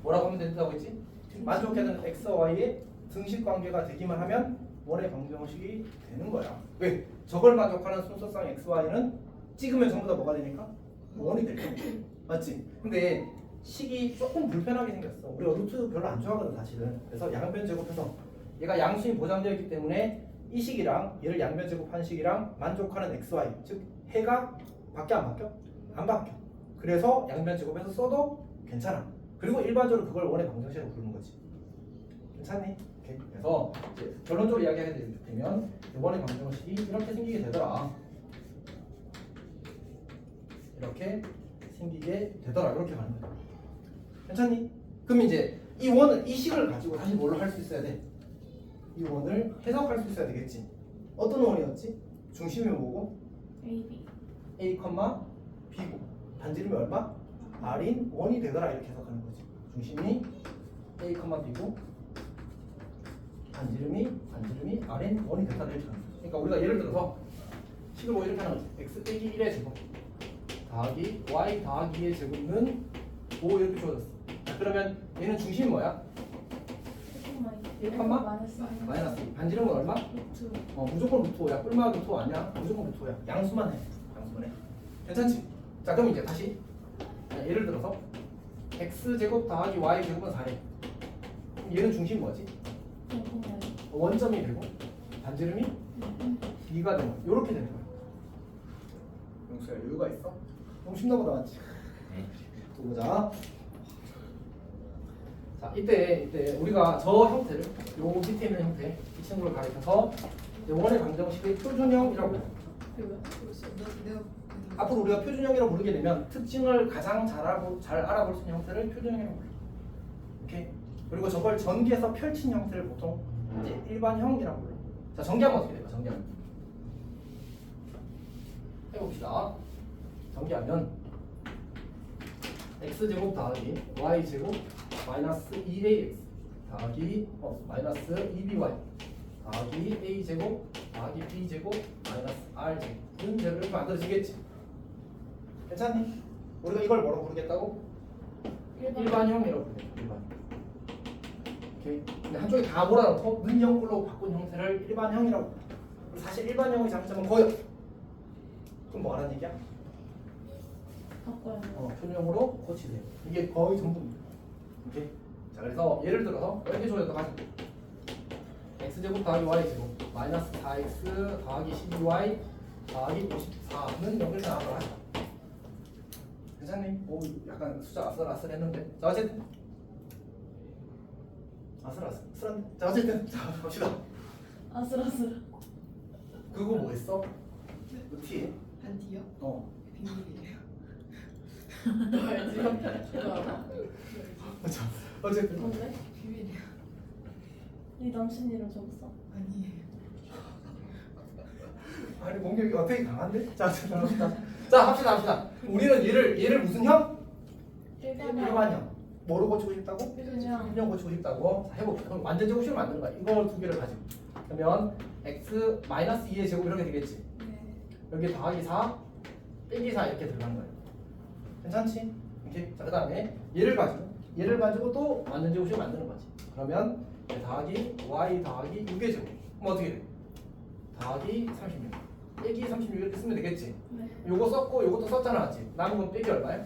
뭐라고 하면 된다고 했지? 만족해야 되는 x와 y의 등식 관계가 되기만 하면 원의 방정식이 되는 거야. 왜? 저걸 만족하는 순서상 x, y는 찍으면 전부 다 뭐가 되니까? 원이 될 거야. 맞지? 근데 식이 조금 불편하게 생겼어. 우리가 루트 별로 안 좋아하거든 사실은. 그래서 양변 제곱해서 얘가 양수인 보장되어 있기 때문에 이 식이랑 얘를 양변 제곱한 식이랑 만족하는 x, y 즉 해가 바뀌어 안 바뀌어? 안 바뀌어. 그래서 양변 제곱해서 써도 괜찮아. 그리고 일반적으로 그걸 원의 방정식으로 부르는 거지. 괜찮니? 오케이. 그래서 이제 결론적으로 이야기하게 되면 원의 방정식이 이렇게 생기게 되더라. 이렇게 생기게 되더라. 이렇게 가는 거야. 괜찮니? 그럼 이제 이 원을 이 식을 가지고 다시 뭘로 할 수 있어야 돼? 이 원을 해석할 수 있어야 되겠지. 어떤 원이었지? 중심이 뭐고? A, B. A, B고 반지름이 얼마? R인 원이 되더라. 이렇게 해석하는 거지. 중심이 A, B고 반지름이 R인 원이 되더라. 이렇게 하는 거지. 그러니까 우리가 예를 들어서 식을 뭐 이렇게 하는 거지. x 빼기 1의 제곱 더하기 y 더하기 2의 제곱은 5 이렇게 주어졌어. 자, 그러면 얘는 중심이 뭐야? 1, 마이너스. 마이너스 2. 반지름은 얼마? 루트. 무조건 루트 5야. 뿔마 루트 5 아니야? 무조건 루트 5야. 양수만 해. 양수만 해. 괜찮지? 자 그럼 이제 다시 예를 들어서 x제곱 더하기 y제곱은 4래. 얘는 중심이 뭐지? 원점이 되고 반지름이 2가 되는 거야. 이렇게 되는 거야. 용수야 여유가 있어? 너무 쉽나 보다 맞지? 네. 또 보자. 자 이때 우리가 저 형태를 요 밑에 있는 형태 이 친구를 가리켜서 원의 방정식의 표준형이라고 해요. 그랬어. 내가 앞으로 우리가 표준형이라고 부르게 되면 특징을 가장 잘 알아볼 수 있는 형태를 표준형이라고 불러. 오케이. 그리고 저걸 전개해서 펼친 형태를 보통 이제 일반형이라고 불러. 자 전개하면 어떻게 될까? 전개하면 해봅시다. 전개하면 x제곱 더하기 y제곱 마이너스 2ax 더하기 마이너스 2by 더하기 a제곱 더하기 b제곱 마이너스 r제곱은 제로 이렇게 만들어지겠지. 괜찮니? 우리가 이걸 뭐라고 부르겠다고? 일반형이라고 부르겠다. 일반형. 오케이. 근데 한쪽에 다 몰아넣고 는형꼴로 바꾼 형태를 일반형이라고 부른다. 사실 일반형의 장점은 거의 없어. 그럼 뭐 하라는 얘기야? 바꿔야 돼. 표준형으로 고치세요. 이게 거의 전부입니다. 오케이. 자 그래서 예를 들어서 이렇게 줘야 하자. x제곱 더하기 y제곱 마이너스 4x 더하기 12y 더하기 54는 여기서 나눠 하자. 괜찮니? 오 약간 숫자 아슬아슬했는데. 자 어쨌든 아슬아슬한데. 자 어쨌든 자 갑시다. 아슬아슬. 그거 뭐 했어? 너 T? 반디요? 어. 비밀이에요. 너 알지? 너 알아? 자, 어쨌든 뭔데? 비밀이에요. 네 남친 이름 적었어? 아니에요. 아니 공격이 어떻게 강한데? 자, 자 합시다. 우리는 얘를 무슨 형? 일반형. 뭐로 고치고 싶다고? 그냥 일반형 고치고 싶다고. 자, 해볼게. 그럼 완전 제곱식을 만드는 거야. 이거 두 개를 가지고. 그러면 x 마이너스 2의 제곱 이렇게 되겠지. 네. 여기 더하기 4 빼기 4 이렇게 들어가는 거야. 괜찮지? 이렇게. 자, 그 다음에 얘를 가지고 또 완전 제곱식을 만드는 거지. 그러면 더하기 y 더하기 6의 제곱. 그럼 어떻게 돼? 더하기 36 빼기 36 이렇게 쓰면 되겠지. 네. 요거 썼고 요것도 썼잖아, 맞지? 남은 건 빼기 얼마야?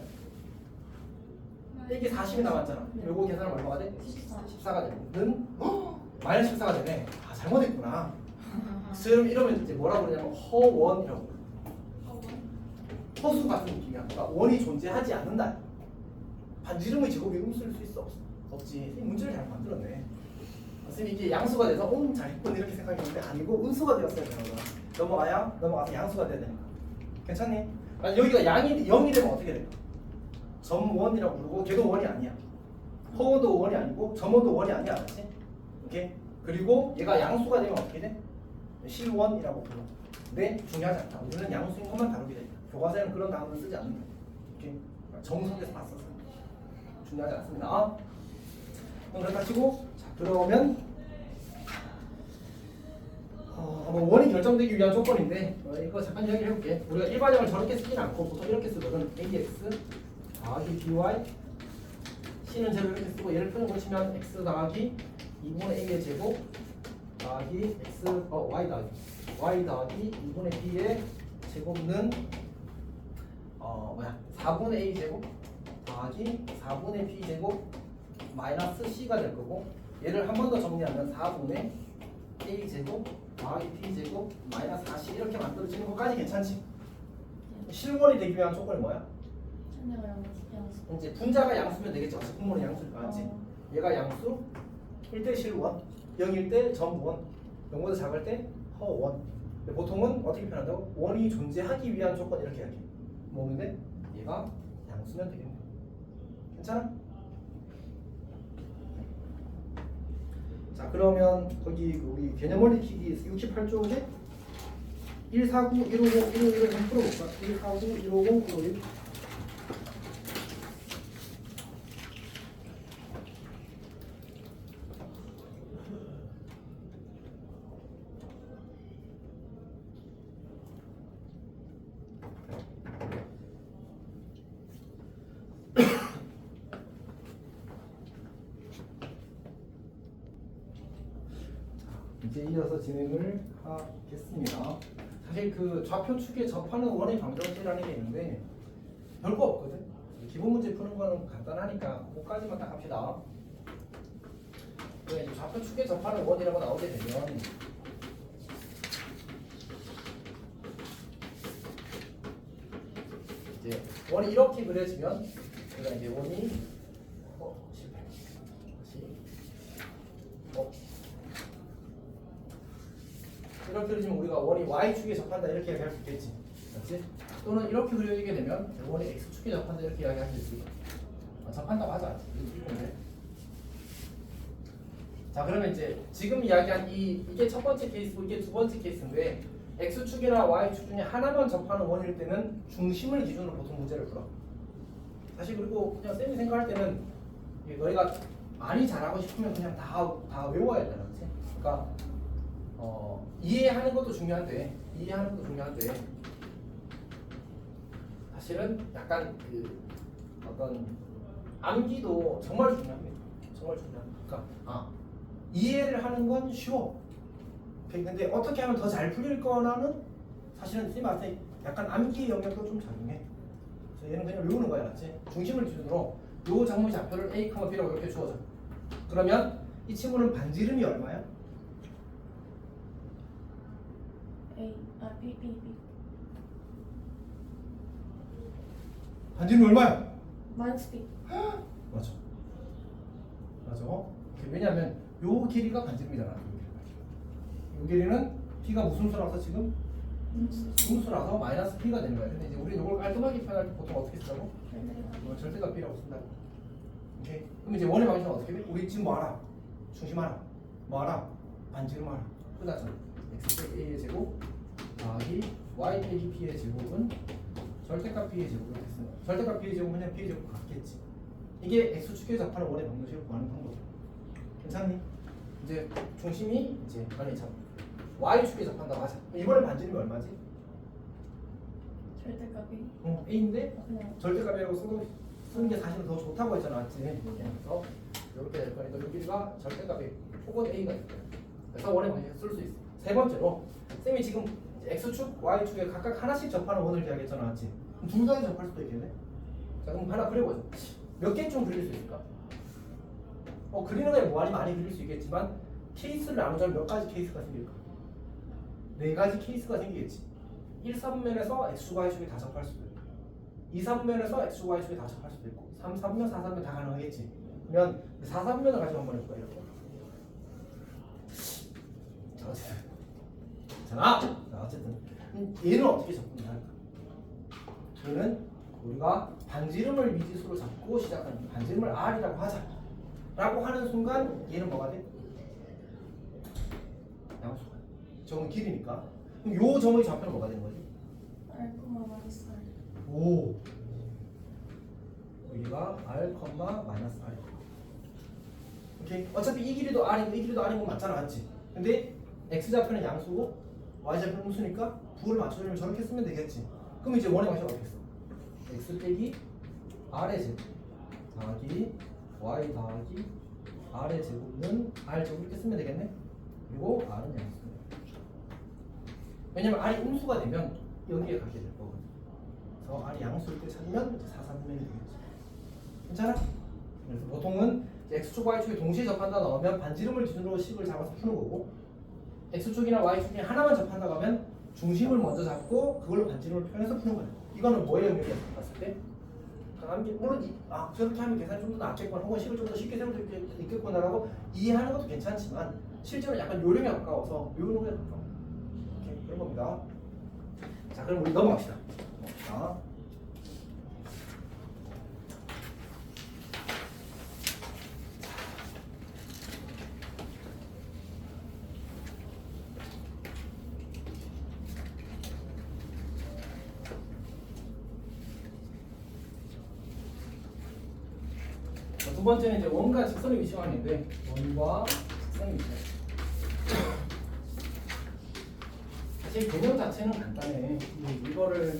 빼기 40이 남았잖아. 네. 요거 계산하면 얼마가 돼? 14. 14가 되는 마이너스 14가 되네. 아, 잘못했구나. 지금 이러면 이제 뭐라고 그러냐면 허원이라고 불러. 허수 같은 느낌이야. 그러니까 원이 존재하지 않는다. 반지름의 제곱이 음수일 수 있어? 없지. 이 문제를 잘 만들었네. 선생님 이게 양수가 돼서 잘했군 이렇게 생각했는데 아니고 음수가 되었어야 되는 거야. 넘어가서 양수가 돼야 되는 거야. 괜찮니? 아니, 여기가 양이 0이 되면 어떻게 될까? 점원이라고 부르고 걔도 원이 아니야. 허원도 원이 아니고 점원도 원이 아니야. 알았지? 오케이? 그리고 얘가 양수가 되면 어떻게 돼? 실원이라고 불러. 근데 중요하지 않다. 우리는 양수인 것만 다루게 돼. 교과서에는 그런 단어를 쓰지 않는다. 오케이? 정석에서 봤었어. 중요하지 않습니다. 그럼 그렇다 치고 자 그러면 원이 결정되기 위한 조건인데 이거 잠깐 이야기를 해볼게. 우리가 일반형을 저렇게 쓰진 않고 보통 이렇게 쓰거든. ax 더하기 by c는 제로 이렇게 쓰고 얘를 표현 고치면 x 더하기 2분의 a의 제곱 더하기 x y 더하기 2분의 b의 제곱은 4분의 a 제곱 더하기 4분의 b 제곱 마이너스 c가 될 거고 얘를 한 번 더 정리하면 4분의 a 제곱 더하기 b 제곱 마이너스 4c 이렇게 만들어지는 것까지 괜찮지? 실원이 되기 위한 조건이 뭐야? 찬이가 양수. 이제 분자가 양수면 되겠지. 어차피 분모는 양수니까 맞지? 얘가 양수 1대 실원 0일 때 점원 0보다 작을 때 허원. 근데 보통은 어떻게 표현한다고? 원이 존재하기 위한 조건 이렇게 이야기해. 뭐는데 얘가 양수면 되겠네. 괜찮아? 자 그러면 거기 우리 개념원리 키기 68쪽에 149, 150, 151을 좀 풀어볼까? 149, 150, 151 이제 이어서 진행을 하겠습니다. 사실 그 좌표 축에 접하는 원의 방정식이라는 게 있는데 별거 없거든. 기본 문제 푸는 거는 간단하니까 그거까지만 딱 합시다. 이제 좌표 축에 접하는 원이라고 나오게 되면 이제 원이 이렇게 그려지면 그러니까 이제 원이 실패. 이렇게 그려지면 우리가 원이 y축에 접한다 이렇게 이야기할 수 있겠지. 맞지? 또는 이렇게 그려지게 되면 원이 x축에 접한다 이렇게 이야기할 수 있어. 접한다고 하자. 자 그러면 이제 지금 이야기한 이게 첫 번째 케이스고 이게 두 번째 케이스인데 x축이나 y축 중에 하나만 접하는 원일 때는 중심을 기준으로 보통 문제를 풀어. 사실 그리고 그냥 쌤이 생각할 때는 너희가 많이 잘하고 싶으면 그냥 다 외워야 되는 거지. 그러니까 이해하는 것도 중요한데 사실은 약간 그 어떤 암기도 정말 중요합니다. 정말 중요합니다. 그러니까 이해를 하는 건 쉬워. 근데 어떻게 하면 더 잘 풀릴 거라는 사실은 쌤한테 약간 암기 영역도 좀 적용해. 그래서 얘는 그냥 외우는 거야, 맞지? 중심을 기준으로 요 작물 좌표를 A, B라고 이렇게 주어져. 그러면 이 친구는 반지름이 얼마야? B. 반지름이 얼마야? 마이너스 B. 맞아. 왜냐면 요 길이가 반지름이잖아. 요 길이는 P가 무슨 수라서 지금? 음수라서 마이너스 P가 되는 거야. 근데 이제 우리 이걸 깔끔하게 표현할 때 보통 어떻게 쓰자고? 절대값 P라고 쓴다고. 오케이? 그럼 이제 원의 방식은 어떻게 돼? 우리 지금 뭐 알아? 중심 알아? 뭐 알아? 반지름 알아? 끝났잖아. x 빼기 a의 제곱 더하기 y 빼기 p의 제곱은 절대값 p의 제곱을 이렇게 쓰는 거야. 절대값 p의 제곱은 그냥 p의 제곱 같겠지. 이게 x축의 접하는 원의 방정식을 구하는 방법. 괜찮니? 이제 중심이 이제 아니 참 y축에 접한다. 맞아. 이번에 반지름이 얼마지? 절대값이 a인데 그냥 절대값이라고 쓰는 게 사실은 더 좋다고 했잖아, 맞지? 그래서 이렇게 될 거니까 여기가 절대값이 혹은 a가 될 거야. 그래서 원의 방식을 쓸 수 있어. 세 번째로 쌤이 지금 x축, y축에 각각 하나씩 접하는 원을 이야기했잖아, 맞지? 둘 다 접할 수도 있겠네. 자, 그럼 하나 그려보자. 몇 개쯤 그릴 수 있을까? 그리는 게 많이 그릴 수 있겠지만 케이스를 나누자면 몇 가지 케이스가 생길까? 네 가지 케이스가 생기겠지. 1, 3면에서 x축, y축이 다 접할 수도 있고 2, 3면에서 x축, y축이 다 접할 수도 있고 3, 3면, 4, 3면 다 가능하겠지. 그러면 4, 3면을 가지고 한번 해볼까 이렇게. 자, 어쨌든 얘는 어떻게 접근을 할까? 얘는 우리가 반지름을 미지수로 잡고 시작하는 반지름을 r이라고 하자 라고 하는 순간 얘는 뭐가 돼? 양수가. 저건 길이니까. 그럼 요 점의 좌표는 뭐가 되는 거지? R, 마이너스 R. 오. 여기가 r, 마이너스 r. 오케이. 어차피 이 길이도 r이고 이 길이도 r인 건 맞잖아, 맞지? 근데 x 좌표는 양수고 y 좌표는 음수니까 부호를 맞춰주면 저렇게 쓰면 되겠지. 그럼 이제 원의 방식 어떻게 써? x 빼기 r의 제곱 더하기 y 더하기 r의 제곱은 r 제곱 이렇게 쓰면 되겠네. 그리고 r은 양수. 왜냐면 r이 음수가 되면 여기에 가게 될 거거든. 그래서 r이 양수일 때 찾으면 이제 4, 3면이 되겠지. 괜찮아? 그래서 보통은 x축, y축이 동시에 접한다 넣으면 반지름을 기준으로 식을 잡아서 푸는 거고 x축이나 y축이 하나만 접한다고 하면 중심을 먼저 잡고 그걸로 반지름을 표현해서 푸는 거야. 이거는 뭐의 영역이야? 봤을 때? 물론 저렇게 하면 계산이 좀 더 낫겠구나 혹은 식을 좀 더 쉽게 세울 수 있겠구나라고 이해하는 것도 괜찮지만 실제로 약간 요령에 가까워서 외우는 거에 가까워. 오케이, 그런 겁니다. 자, 그럼 우리 넘어갑시다. 두 번째는 이제 원과 직선의 위치관인데 원과 직선의 위치관. 사실 개념 자체는 간단해. 이거를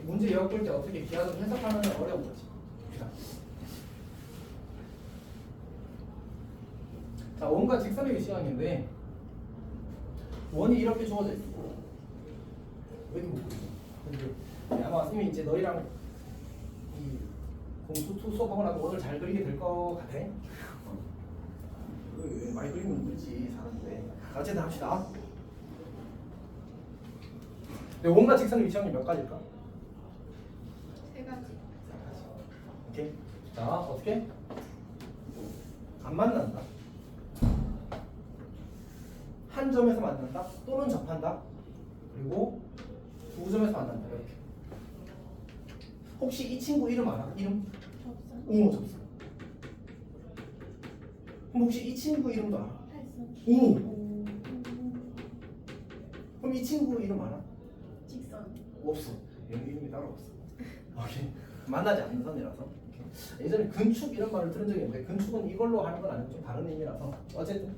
문제 엮을 때 어떻게 기하를 해석하는 건 어려운 거지. 자, 원과 직선의 위치관인데 원이 이렇게 주어져 있어. 왜 이렇게 못 그리지? 근데 아마 선생님이 이제 너희랑 이 공수2 수업하고 나면 오늘 잘 그리게 될 것 같아. 많이 그리면 늘지 사는데. 어쨌든 합시다. 원과 직선의 위치관이 몇 가지일까? 세 가지. 오케이. 자, 어떻게? 안 만난다. 한 점에서 만난다. 또는 접한다. 그리고 두 점에서 만난다. 이렇게. 혹시 이 친구 이름 알아? 이름? 접선. 접선. 그럼 혹시 이 친구 이름도 알아? 탈선. 그럼 이 친구 이름 알아? 직선. 없어. 얘는 이름이 따로 없어. 오케이. 만나지 않는 선이라서. 오케이. 예전에 근축 이런 말을 들은 적이 있는데 근축은 이걸로 하는 건 아니고 좀 다른 의미라서 어쨌든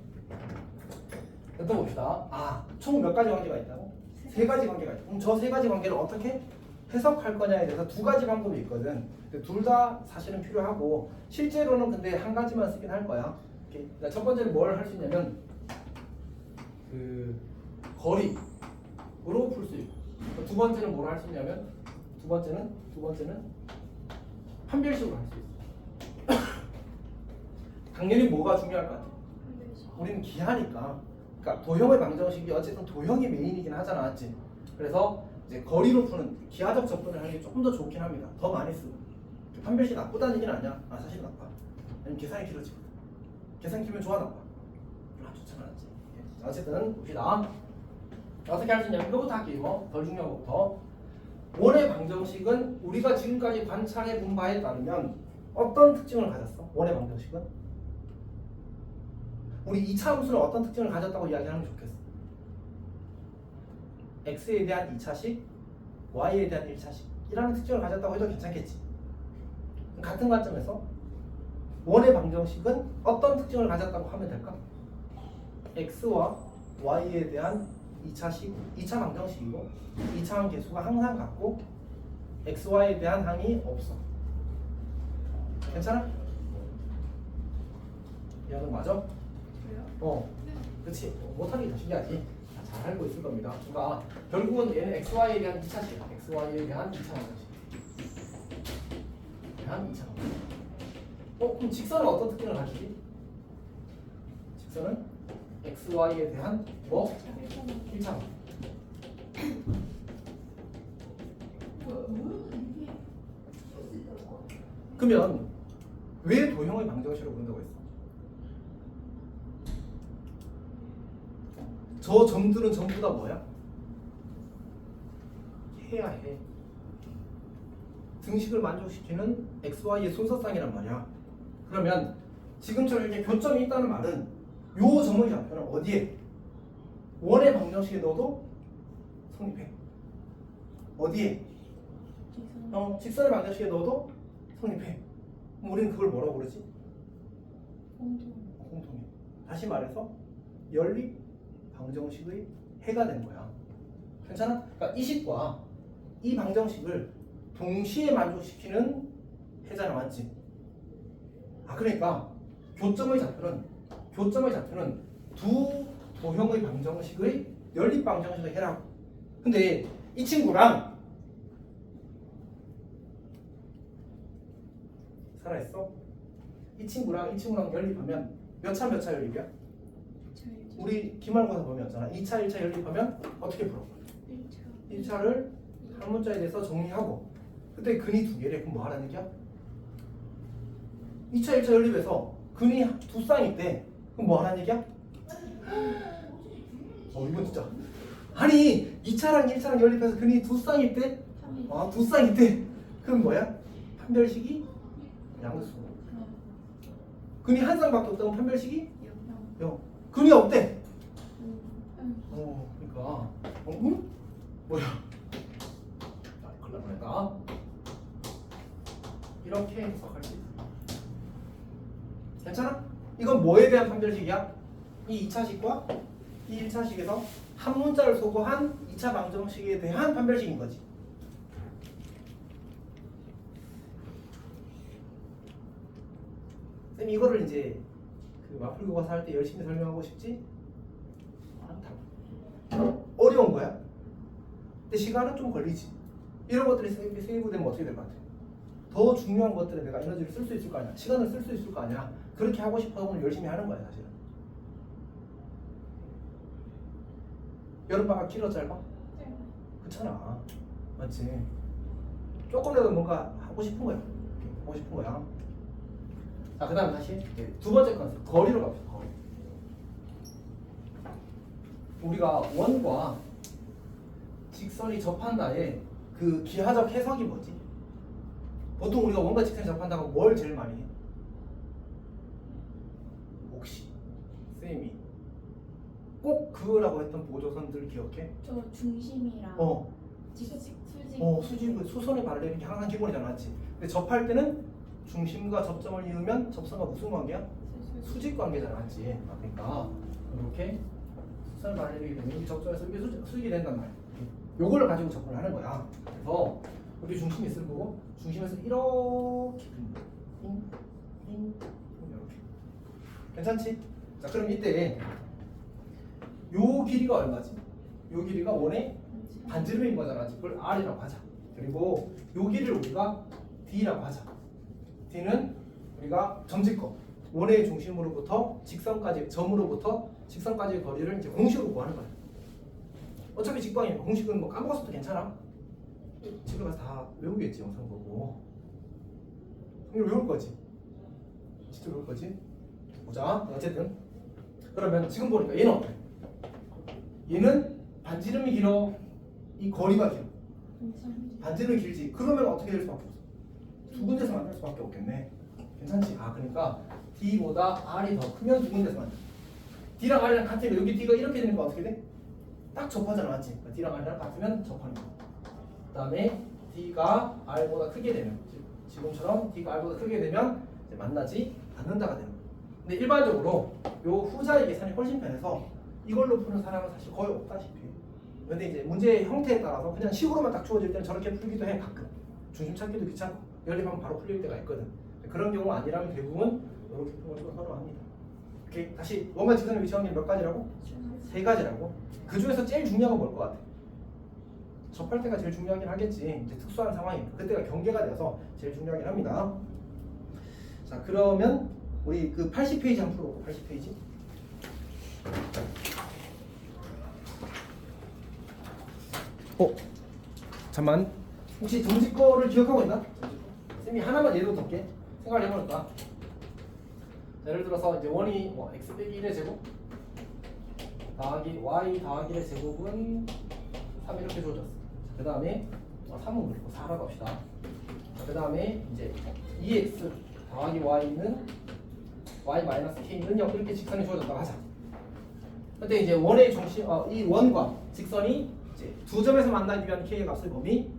또 봅시다. 총 몇 가지 관계가 있다고? 세 가지 관계가 있다. 그럼 저 세 가지 관계를 어떻게 해석할 거냐에 대해서 두 가지 방법이 있거든. 둘 다 사실은 필요하고 실제로는 근데 한 가지만 쓰긴 할 거야. 오케이. 첫 번째는 뭘 할 수 있냐면 그 거리로 풀 수 있고 두 번째는 뭘 할 수 있냐면 두 번째는 판별식으로 할 수 있어. 당연히 뭐가 중요할 것 같아? 우리는 기하니까. 그러니까 도형의 방정식이 어쨌든 도형이 메인이긴 하잖아, 맞지? 그래서 이제 거리로 푸는 기하적 접근을 하는 게 조금 더 좋긴 합니다. 더 많이 쓰고. 판별식 나쁘다는 얘기는 아니야. 사실 나빠. 아니면 계산이 길어지거든. 계산 길면 좋아 나빠? 좋잖아, 맞지? 어쨌든 봅시다. 어떻게 할 수 있냐면 이거부터 할게요. 이거 덜 중요한 것부터. 원의 방정식은 우리가 지금까지 관찰해 본 바에 따르면 어떤 특징을 가졌어? 원의 방정식은? 우리 2차 함수는 어떤 특징을 가졌다고 이야기하면 좋겠어? x에 대한 2차식, y에 대한 1차식 이라는 특징을 가졌다고 해도 괜찮겠지. 같은 관점에서 원의 방정식은 어떤 특징을 가졌다고 하면 될까? x와 y에 대한 2차식, 2차 방정식이고 2차 항 개수가 항상 같고 x, y에 대한 항이 없어. 괜찮아? 이해는 맞아? 그래요? 네. 그치. 못하기 더 신기하지. 잘 알고 있을 겁니다. 그러니까 결국은 얘는 x, y에 대한 2차식, x, y에 대한 2차 방정식. 대한 2차 방정식. 그럼 직선은 어떤 특징을 가지지? 직선은 x, y에 대한 뭐? 1차 방정식. 그러면 왜 도형의 방정식으로 본다고 했어? 저 점들은 전부 다 뭐야? 해야 해. 등식을 만족시키는 x, y의 순서쌍이란 말이야. 그러면 지금처럼 이렇게 교점이 있다는 말은 요 점의 좌표는 어디에? 원의 방정식에 넣어도 성립해. 어디에? 직선의 방정식에 넣어도 성립해. 그럼 우리는 그걸 뭐라고 그러지? 공통해. 다시 말해서 연립 방정식의 해가 된 거야. 괜찮아? 그러니까 이 식과 이 방정식을 동시에 만족시키는 해잖아, 맞지? 그러니까 교점의 좌표는 두 도형의 방정식의 연립 방정식의 해라고. 근데 이 친구랑 살아있어? 이 친구랑 연립하면 몇 차 연립이야? 우리 기말고사 보면잖아. 2차, 1차 연립하면 어떻게 풀어? 1차를 한 문자에 대해서 정리하고 그때 근이 두 개래. 그럼 뭐 하라는 얘기야? 2차, 1차 연립에서 근이 두 쌍이 있대. 그럼 뭐 하라는 얘기야? 이건 진짜. 아니 2차랑 1차랑 연립해서 근이 두 쌍이 있대? 두 쌍이 있대. 그럼 뭐야? 판별식이 양수. 근이 한 쌍밖에 없다면 판별식이 0. 근이 없대. 그러니까 뭐야? 큰일 났다. 이렇게 해석할 수 있어. 괜찮아? 이건 뭐에 대한 판별식이야? 이 2차식과 이 1차식에서 한 문자를 소거한 2차 방정식에 대한 판별식인 거지. 쌤 이거를 이제 그 마플교과서 할 때 열심히 설명하고 싶지? 않다. 어려운 거야. 근데 시간은 좀 걸리지. 이런 것들이 세이브되면 어떻게 될 것 같아? 더 중요한 것들에 내가 에너지를 쓸 수 있을 거 아니야. 시간을 쓸 수 있을 거 아니야. 그렇게 하고 싶어서 오늘 열심히 하는 거야 사실은. 여름방학 길어 짧아? 그렇잖아. 맞지? 조금이라도 뭔가 하고 싶은 거야. 하고 싶은 거야. 자, 그 다음 다시 두 번째 컨셉 거리로 갑시다. 거리. 우리가 원과 직선이 접한다의 그 기하적 해석이 뭐지? 보통 우리가 원과 직선이 접한다고 뭘 제일 많이 해? 혹시 쌤이 꼭 그거라고 했던 보조선들 기억해? 저 중심이랑 수직 수선의 발레 이렇게 항상 기본이잖아, 맞지? 근데 접할 때는 중심과 접점을 이으면 접선과 무슨 관계야? 수직 관계잖아, 맞지? 그러니까 이렇게 수선의 발레를 되면 여기 접점에서 이게 수직이 된단 말이야. 요거를 가지고 접근을 하는 거야. 그래서 여기 중심이 있을 거고 중심에서 이렇게 이렇게 괜찮지? 자, 그럼 이때 요 길이가 얼마지? 요 길이가 원의 반지름인 거잖아. 그걸 R이라고 하자. 그리고 요 길이를 우리가 D라고 하자. D는 우리가 점집거 원의 중심으로부터 직선까지 점으로부터 직선까지의 거리를 이제 공식으로 구하는 거야. 어차피 직방이니까 공식은 뭐 까먹었어도 괜찮아. 집에 가서 다 외우겠지. 영상 보고 이걸 외울 거지. 진짜 외울 거지. 보자. 어쨌든 그러면 지금 보니까 얘는 어때? 얘는 반지름이 길어, 이 거리가 길어. 반지름이 길지. 그러면 어떻게 될 수밖에 없어? 두 군데서 만날 수밖에 없겠네. 괜찮지? 아 그러니까 D보다 R이 더 크면 두 군데서 만나. D랑 R이랑 같으면 여기 D가 이렇게 되는 거 어떻게 돼? 딱 접하잖아, 맞지? 그러니까 D랑 R이랑 같으면 접하는 거. 그다음에 D가 R보다 크게 되면 지금처럼 D가 R보다 크게 되면 이제 만나지 않는다가 되는 거야. 근데 일반적으로 요 후자의 계산이 훨씬 편해서 이걸로 푸는 사람은 사실 거의 없다시피 해. 근데 이제 문제의 형태에 따라서 그냥 식으로만 딱 주어질 때는 저렇게 풀기도 해. 가끔 중심 찾기도 귀찮고 연립하면 바로 풀릴 때가 있거든. 그런 경우 아니라면 대부분 이렇게 푸는 걸 선호합니다. 오케이, 다시 원과 직선의 위치 확률 몇 가지라고? 세 가지라고. 그 중에서 제일 중요한 건 뭘 것 같아? 접할 때가 제일 중요하긴 하겠지. 이제 특수한 상황이니까 그때가 경계가 되어서 제일 중요하긴 합니다. 자 그러면 우리 그 80페이지 한번 풀어볼까? 80페이지. 잠만. 혹시 정식 거를 기억하고 있나? 쌤이 하나만 예로 들게 생각을 해볼까? 자, 예를 들어서 이제 원이 뭐 x 빼기 1의 제곱 더하기 y 더하기 1의 제곱은 3 이렇게 주어졌어. 그 다음에 3은 무리고 4라고 합시다. 그 다음에 이제 2x 더하기 y는 y 마이너스 k는 0 이렇게 직선이 주어졌다고 하자. 근데 이제 원의 중심 이 원과 직선이 이제 두 점에서 만나기 위한 k의 값을 범위,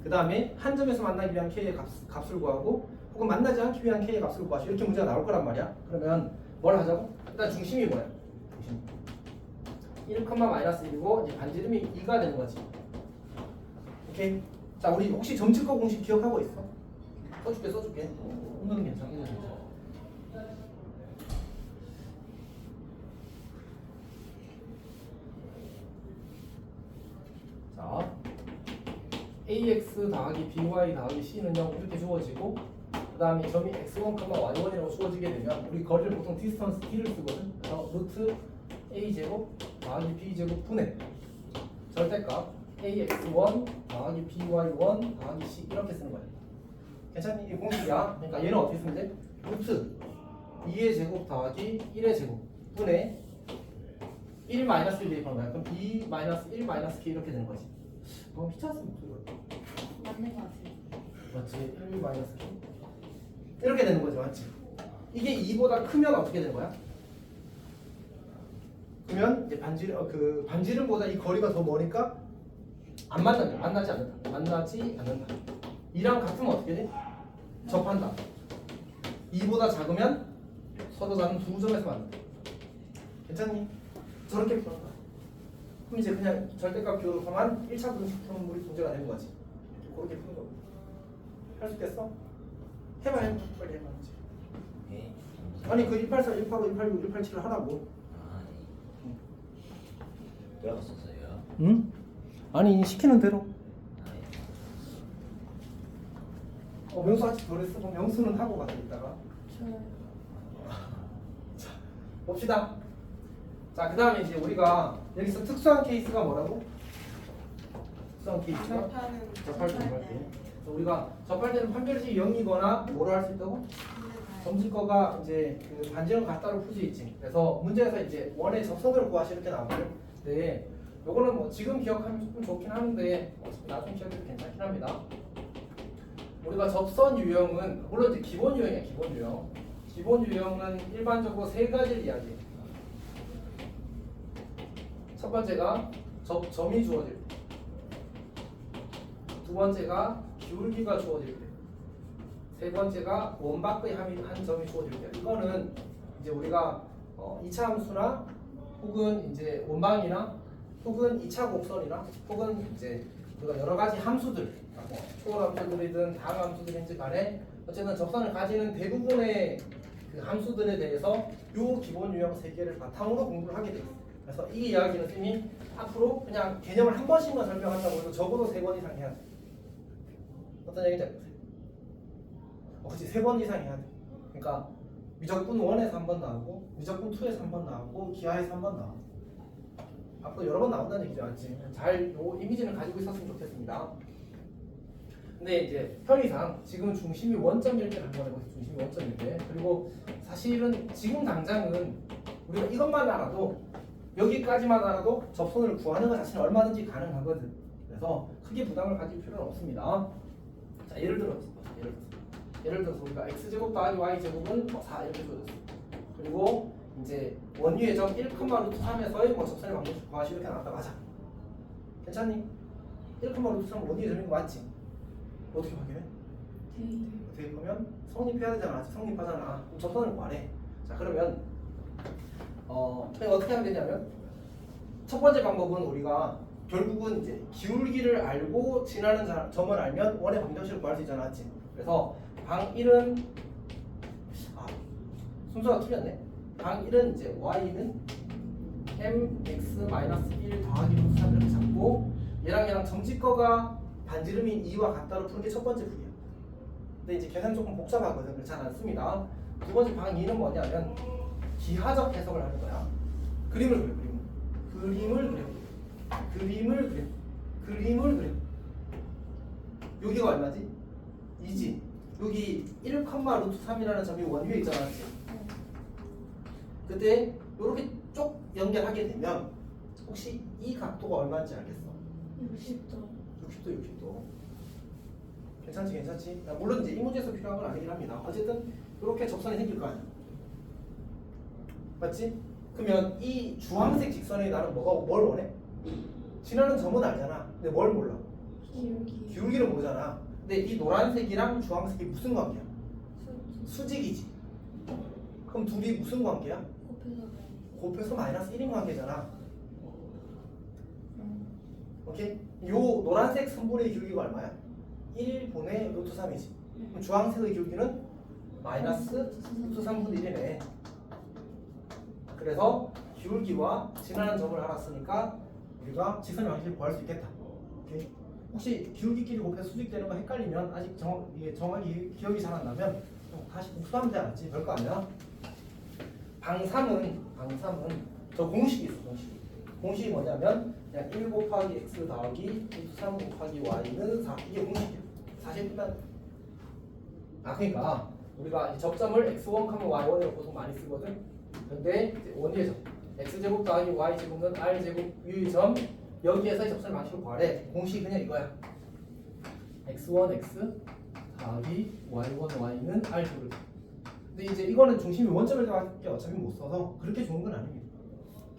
그 다음에 한 점에서 만나기 위한 k의 값을 구하고 혹은 만나지 않기 위한 k의 값을 구하시 이렇게 문제가 나올 거란 말이야. 그러면 뭘 하자고? 일단 중심이 뭐야? 중심 1,-1이고 이제 반지름이 2가 되는 거지. 오케이. 자 우리 혹시 점측거 공식 기억하고 있어? 써줄게. 오늘은 괜찮아. 자, ax 더하기 by 더하기 c는 0 이렇게 주어지고 그 다음에 점이 x1, y1이라고 주어지게 되면 우리 거리를 보통 디스턴스 d를 쓰거든. 그래서 루트 a제곱 더하기 b제곱 분의 절대값 ax1 더하기 by1 더하기 c 이렇게 쓰는 거야. 괜찮니? 이 공식이야. 그러니까 얘는 어떻게 쓰면 돼? 루트 2의 제곱 더하기 1의 제곱 분의 1 마이너스 1 대입하는 거야. 그럼 2 마이너스 1 마이너스 k 이렇게 되는 거지. 너무 피차스 목소리가 맞는 것 같아요. 맞지? 1 마이너스 k 이렇게 되는 거지, 맞지? 이게 2보다 크면 어떻게 되는 거야? 그러면 이제 반지름보다 이 거리가 더 머니까 안 만난다. 만나지 않는다. 2랑 같으면 어떻게 돼? 접한다. 2보다 작으면 서로 다른 두 점에서 만난다. 괜찮니? 저렇게 푸는 거야. 그럼 이제 그냥 절대값 기호로만 1차 분식 푸는 우리 문제가 되는 거지. 그렇게 푸는 거고. 할 수 있겠어? 해봐. 빨리 해봐. 네. 아니 그 184, 185, 186, 187을 하라고. 아, 네. 배웠었어요. 응? 아니 시키는 대로. 아, 네. 명수 아직 덜 했어. 그럼 명수는 하고 가자 이따가. 저요. 자 봅시다. 자 그 다음에 이제 우리가 여기서 특수한 케이스가 뭐라고? 특수한 케이스가 접할 때. 우리가 접할 때는 판별식이 0이거나 뭐로 할 수 있다고? 점집거가 이제 그 반지름 같다로 풀 수 있지. 그래서 문제에서 이제 원의 접선을 구하시 이렇게 나오거든. 네, 요거는 뭐 지금 기억하면 조금 좋긴 하는데 나중에 기억해도 괜찮긴 합니다. 우리가 접선 유형은 물론 이제 기본 유형이야. 기본 유형. 기본 유형은 일반적으로 세 가지를 이야기해. 첫 번째가 점이 주어질 때. 두 번째가 기울기가 주어질 때. 세 번째가 원 밖의 한 점이 주어질 때. 이거는 이제 우리가 2차 함수나 혹은 이제 원방이나 혹은 2차 곡선이나 혹은 이제 우리가 여러 가지 함수들, 뭐 초월 함수들이든 다항 함수들인지 간에 어쨌든 접선을 가지는 대부분의 그 함수들에 대해서 요 기본 유형 세 개를 바탕으로 공부를 하게 돼 있어요. 그래서 이 이야기는 쌤이 앞으로 그냥 개념을 한 번씩만 설명한다고 해도 적어도 3번 이상 해야 돼. 어떤 얘기인지 알겠어요? 그렇지, 3번 이상 해야 돼. 그러니까 미적분 1에서 한 번 나오고 미적분 2에서 한 번 나오고 기하에서 한 번 나오고 앞으로 여러 번 나온다는 얘기죠. 맞지? 잘 요 이미지는 가지고 있었으면 좋겠습니다. 근데 이제 편의상 지금 중심이 원점일 때를 한번 해보세요. 중심이 원점일 때. 그리고 사실은 지금 당장은 우리가 이것만 알아도 여기까지만 알아도 접선을 구하는 것 자체는 얼마든지 가능하거든. 그래서 크게 부담을 가질 필요는 없습니다. 자, 예를 들어서 우리가 x제곱 더하기 y제곱은 4 이렇게 줘줬어. 그리고 이제 원위의 점 1,√3에서의 뭐 접선의 방정식 구하시 이렇게 나왔다. 맞아. 괜찮니? 1,√3 원위의 점인 거 맞지? 어떻게 확인해? 어떻게 보면 성립해야 되잖아. 성립하잖아. 그럼 접선을 구하래. 자, 그러면 어떻게 하면 되냐면 첫 번째 방법은 우리가 결국은 이제 기울기를 알고 지나는 점을 알면 원의 방정식을 구할 수 있잖아. 맞지? 그래서 방 1은 순서가 틀렸네. 방 1은 이제 y는 mx-1 더하기 루트 3 이렇게 잡고 얘랑 점집거가 반지름인 2와 같다로 푸는 게 첫 번째 부위야. 근데 이제 계산이 조금 복잡하거든. 그래서 잘 안 씁니다. 두 번째 방 2는 뭐냐면 기하적 해석을 하는 거야. 그림을 그려. 여기가 얼마지? 2지. 여기 1,√3이라는 점이 원위에 있잖아. 그때 이렇게 쭉 연결하게 되면 혹시 이 각도가 얼마인지 알겠어? 60도. 괜찮지? 물론 이제 이 문제에서 필요한 건 아니긴 합니다. 어쨌든 이렇게 접선이 생길 거 아니야. 맞지? 그러면 이 주황색 직선에 나는 뭘 원해? 지나는 점은 알잖아. 근데 뭘 몰라? 기울기를 모르잖아. 근데 이 노란색이랑 주황색이 무슨 관계야? 수직이지. 그럼 둘이 무슨 관계야? 곱해서 마이너스 1인 관계잖아. 오케이? 요 노란색 선분의 기울기가 얼마야? 1분의 루트 3이지. 그럼 주황색의 기울기는 마이너스 루트 3분의 1이네. 그래서 기울기와 지나는 점을 알았으니까 우리가 직선의 방식을 구할 수 있겠다. 오케이? 혹시 기울기끼리 곱해서 수직되는 거 헷갈리면 아직 이게 정확히 기억이 잘 안 나면 다시 복수하면 되지 않지? 별거 아니야. 방 3은 저 공식이 있어. 공식이 뭐냐면 그냥 1 곱하기 x 더하기 루트 3 곱하기 y는 4. 이게 공식이야. 사실 일단 그러니까 우리가 이 접점을 x1, y1으로 보통 많이 쓰거든. 근데 원위의 점 x제곱 더하기 y제곱은 r제곱 위의 점 여기에서의 접선의 방식을 구하래. 공식이 그냥 이거야. x1 x 더하기 y1 y는 r제곱. 근데 이제 이거는 중심이 원점일 때밖에 어차피 못 써서 그렇게 좋은 건 아닙니다.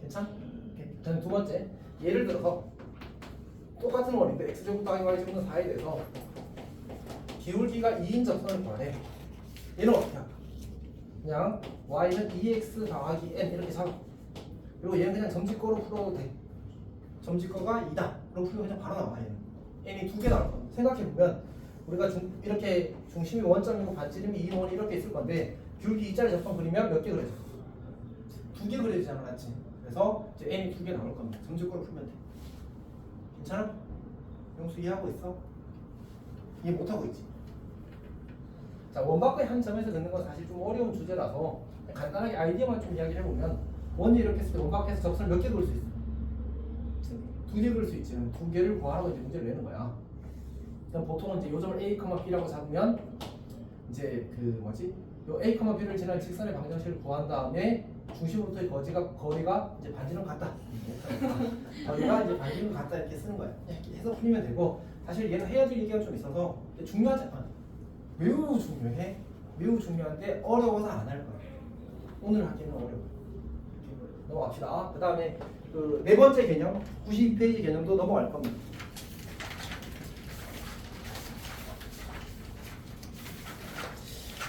괜찮? 오케이. 두 번째 예를 들어서 똑같은 원인데 x제곱 더하기 y제곱은 4에 대해서 기울기가 2인 접선을 구하래. 얘는 어떻게 할까? 그냥 y는 2x 더하기 n 이렇게 잡아. 그리고 얘는 그냥 점집거로 풀어도 돼. 점집거가 2다. 그럼 풀면 그냥 바로 나와. 얘는 n이 2개 나올 겁니다. 생각해보면 우리가 이렇게 중심이 원점이고 반지름이 2원 이렇게 있을 건데 기울기 2짜리 접선 그리면 몇 개 그려져? 2개 그려지잖아. 맞지? 그래서 이제 n이 2개 나올 겁니다. 점집거로 풀면 돼. 괜찮아? 용수 이해하고 있어? 이해 못하고 있지? 자, 원바크의 한 점에서 듣는 건 사실 좀 어려운 주제라서 간단하게 아이디어만 좀 이야기를 해보면 원이 이렇게 했을 때 원바크에서 접선을 몇 개 그릴 수 있어? 2개 그릴 수 있지. 2개를 구하라고 이제 문제를 내는 거야. 그럼 보통은 이제 요 점을 A, B라고 잡으면 이제 요 A, B를 지난 직선의 방정식을 구한 다음에 중심으로부터의 거리가 이제 반지름 같다. 거리가 이제 반지름 같다 이렇게 쓰는 거야. 이렇게 해서 풀리면 되고 사실 얘는 해야 될 얘기가 좀 있어서 중요하지 않아. 매우 중요해. 매우 중요한데 어려워서 안 할 거야. 오늘 하기는 어려워. 넘어갑시다. 그 다음에 그 네 번째 개념 92페이지 개념도 넘어갈 겁니다.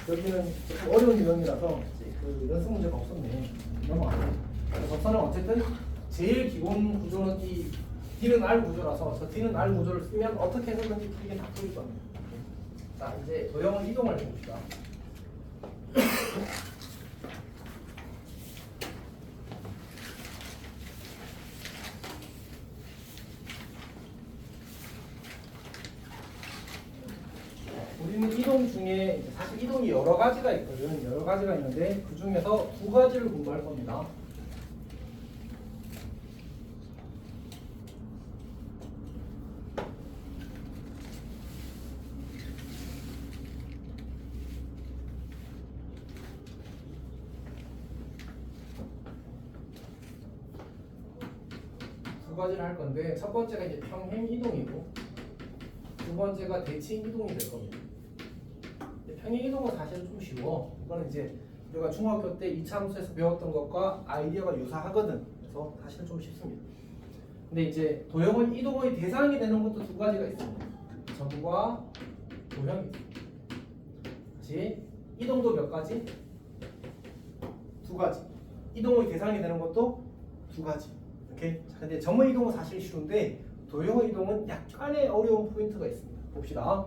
여기는 조금 어려운 유형이라서 그 연습 문제가 없었네. 넘어가요. 접선은 어쨌든 제일 기본 구조는 이 D는 R 구조라서 저 D는 R 구조를 쓰면 어떻게 해서든지 풀리게 다 풀릴 겁니다. 자, 이제 도형을 이동을 해봅시다. 우리는 이동 중에 사실 이동이 여러 가지가 있거든. 여러 가지가 있는데 그 중에서 두 가지를 공부할 겁니다. 가지를 할 건데 첫 번째가 이제 평행 이동이고 두 번째가 대칭 이동이 될 겁니다. 평행 이동은 사실은 좀 쉬워. 이거는 이제 우리가 중학교 때 이차함수에서 배웠던 것과 아이디어가 유사하거든. 그래서 사실은 좀 쉽습니다. 근데 이제 도형은 이동의 대상이 되는 것도 두 가지가 있습니다. 점과 도형이 있습니다. 다시 이동도 몇 가지? 두 가지. 이동의 대상이 되는 것도 두 가지. 오케이. 자, 근데 점의 이동은 사실 쉬운데 도형의 이동은 약간의 어려운 포인트가 있습니다. 봅시다.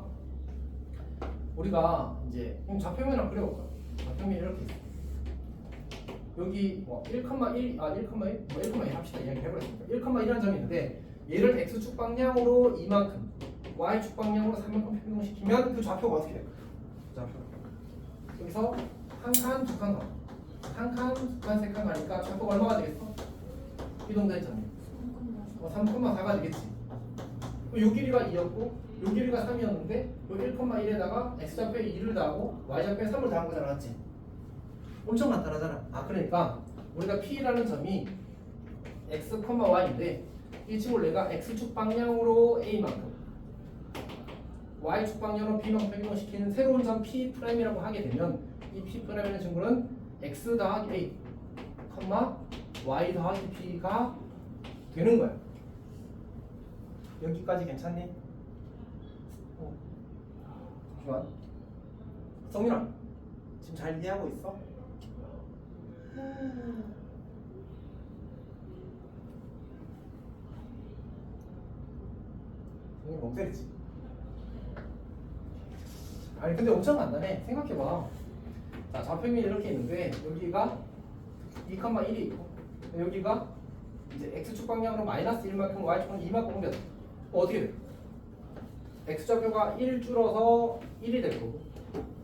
우리가 이제 좌표면 한번 그려볼까요? 좌표면이 이렇게 있어요. 여기 1,1, 1,1 합시다. 이야기 해버렸습니다. 1,1이라는 점이 있는데 얘를 x축 방향으로 이만큼, y축 방향으로 3만큼 변동시키면 그 좌표가 어떻게 될까요? 좌표. 여기서 한 칸, 두 칸 가. 한 칸, 두 칸, 세 칸 가니까 좌표가 얼마가 되겠어? 이동된 점이 3,4가 되겠지. 요 길이가 2였고 요 길이가 3이었는데 요 1,1에다가 x좌표에 2를 더하고 y좌표에 3을 더한 거잖아. 맞지? 엄청 간단하잖아. 그러니까 우리가 P라는 점이 x, y인데 이 친구를 내가 x축 방향으로 a만큼 y축 방향으로 b만큼 변경시키는 새로운 점 P'이라고 하게 되면 이 P'이라는 친구는 x 더하기 a, y 더하기 b가 되는 거야. 여기까지 괜찮니? 잠시만. 성민아, 지금 잘 이해하고 있어? 성민 멍 때리지? 아니 근데 엄청 간단해. 생각해봐. 자, 좌표면이 이렇게 있는데 여기가 2,1이 있고 여기가 이제 x축 방향으로 마이너스 1만큼 y축 방향 2만큼 옮겼다. 어떻게 돼? x좌표가 1 줄어서 1이 될 거고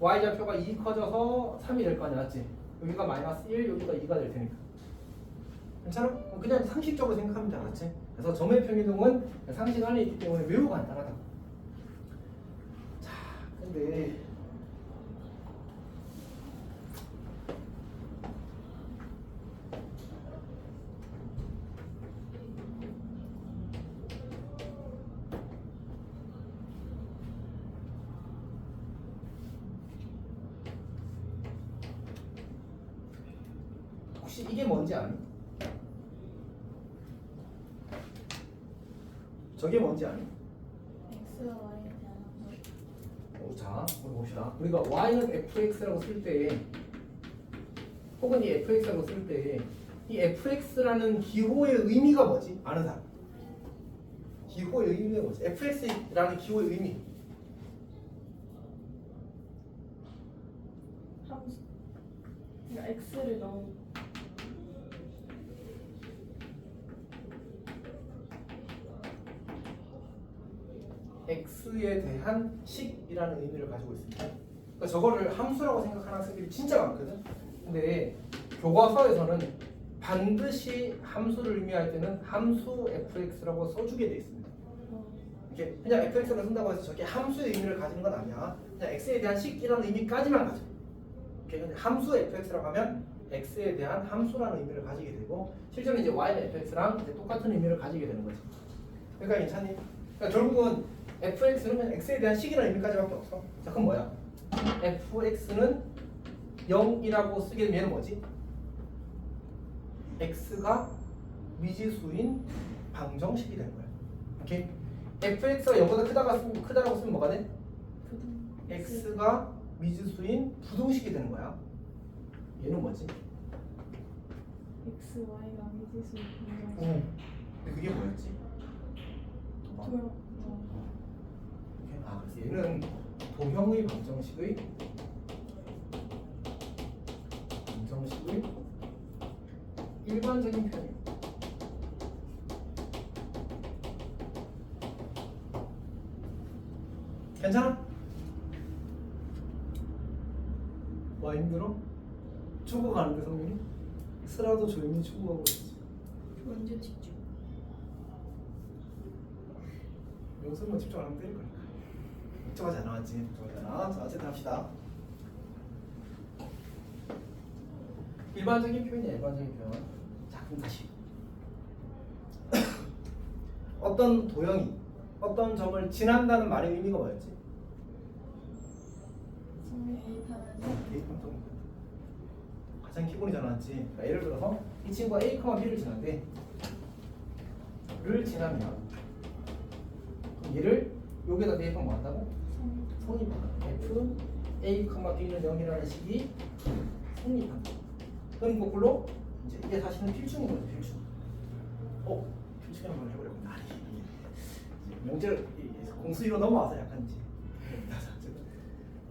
y좌표가 2 커져서 3이 될 거 아니야. 맞지? 여기가 마이너스 1, 여기가 2가 될 테니까. 괜찮아? 그냥 상식적으로 생각하면 돼. 알았지? 그래서 점의 평이동은 상식 안에 있기 때문에 매우 간단하다. 자, 근데 혹시 이게 뭔지 아니? 저게 뭔지 아니? X와 Y에 대한 함수. 자, 우리 봅시다. 우리가 y는 fx라고 쓸 때, 혹은 이 fx라고 쓸 때, 이 fx라는 기호의 의미가 뭐지? 아는 사람. 기호의 의미가 뭐지? fx라는 기호의 의미. 함수. 그러니까 X를 넣은 x에 대한 식이라는 의미를 가지고 있습니다. 그러니까 저거를 함수라고 생각하는 학생들이 진짜 많거든. 근데 교과서에서는 반드시 함수를 의미할 때는 함수 fx라고 써주게 돼 있습니다. 이게 그냥 fx를 쓴다고 해서 저게 함수의 의미를 가지는 건 아니야. 그냥 x에 대한 식이라는 의미까지만 가져. 이렇게 함수 fx라고 하면 x에 대한 함수라는 의미를 가지게 되고 실제로 이제 y는 fx랑 이제 똑같은 의미를 가지게 되는 거지. 그러니까 괜찮니? 그러니까 결국은 fx는 그냥 x에 대한 식이라는 의미까지밖에 없어. 자, 그럼 뭐야? fx는 0이라고 쓰게 되면 얘는 뭐지? x가 미지수인 방정식이 되는 거야. 오케이? fx가 0보다 크다라고 쓰면 뭐가 돼? x가 미지수인 부등식이 되는 거야. 얘는 뭐지? X, Y가 미지수 방정식. 근데 그게 뭐였지? 도형. 그래서 얘는 도형의 방정식의 일반적인 표현이에요. 괜찮아? 와, 힘들어? 축구 가는데 성민이? 쓰라도 조용히 축구하고 있지. 완전 집중. 영수만 집중 안 하면 때릴 거니까. 걱정하지 않아, 맞지? 걱정하지 않아. 자, 어쨌든 합시다. 일반적인 표현이야, 일반적인 표현. 자, 그럼 다시. 어떤 도형이 어떤 점을 지난다는 말의 의미가 뭐였지? 성이 대입하는 대입함수. 가장 기본이잖아, 맞지? 그러니까 예를 들어서 이 친구가 A, B를 지난데 를 지나면 그럼 얘를 여기다 대입하면 뭐 한다고? 성립한다. F, A, B는 0이라는 식이 성립한다. 그럼 거꾸로 이제 이게 사실은 필충인 거죠, 필충. 필충이라는 말 해보려고. 아니, 명절 공수위로 넘어와서 약간 이제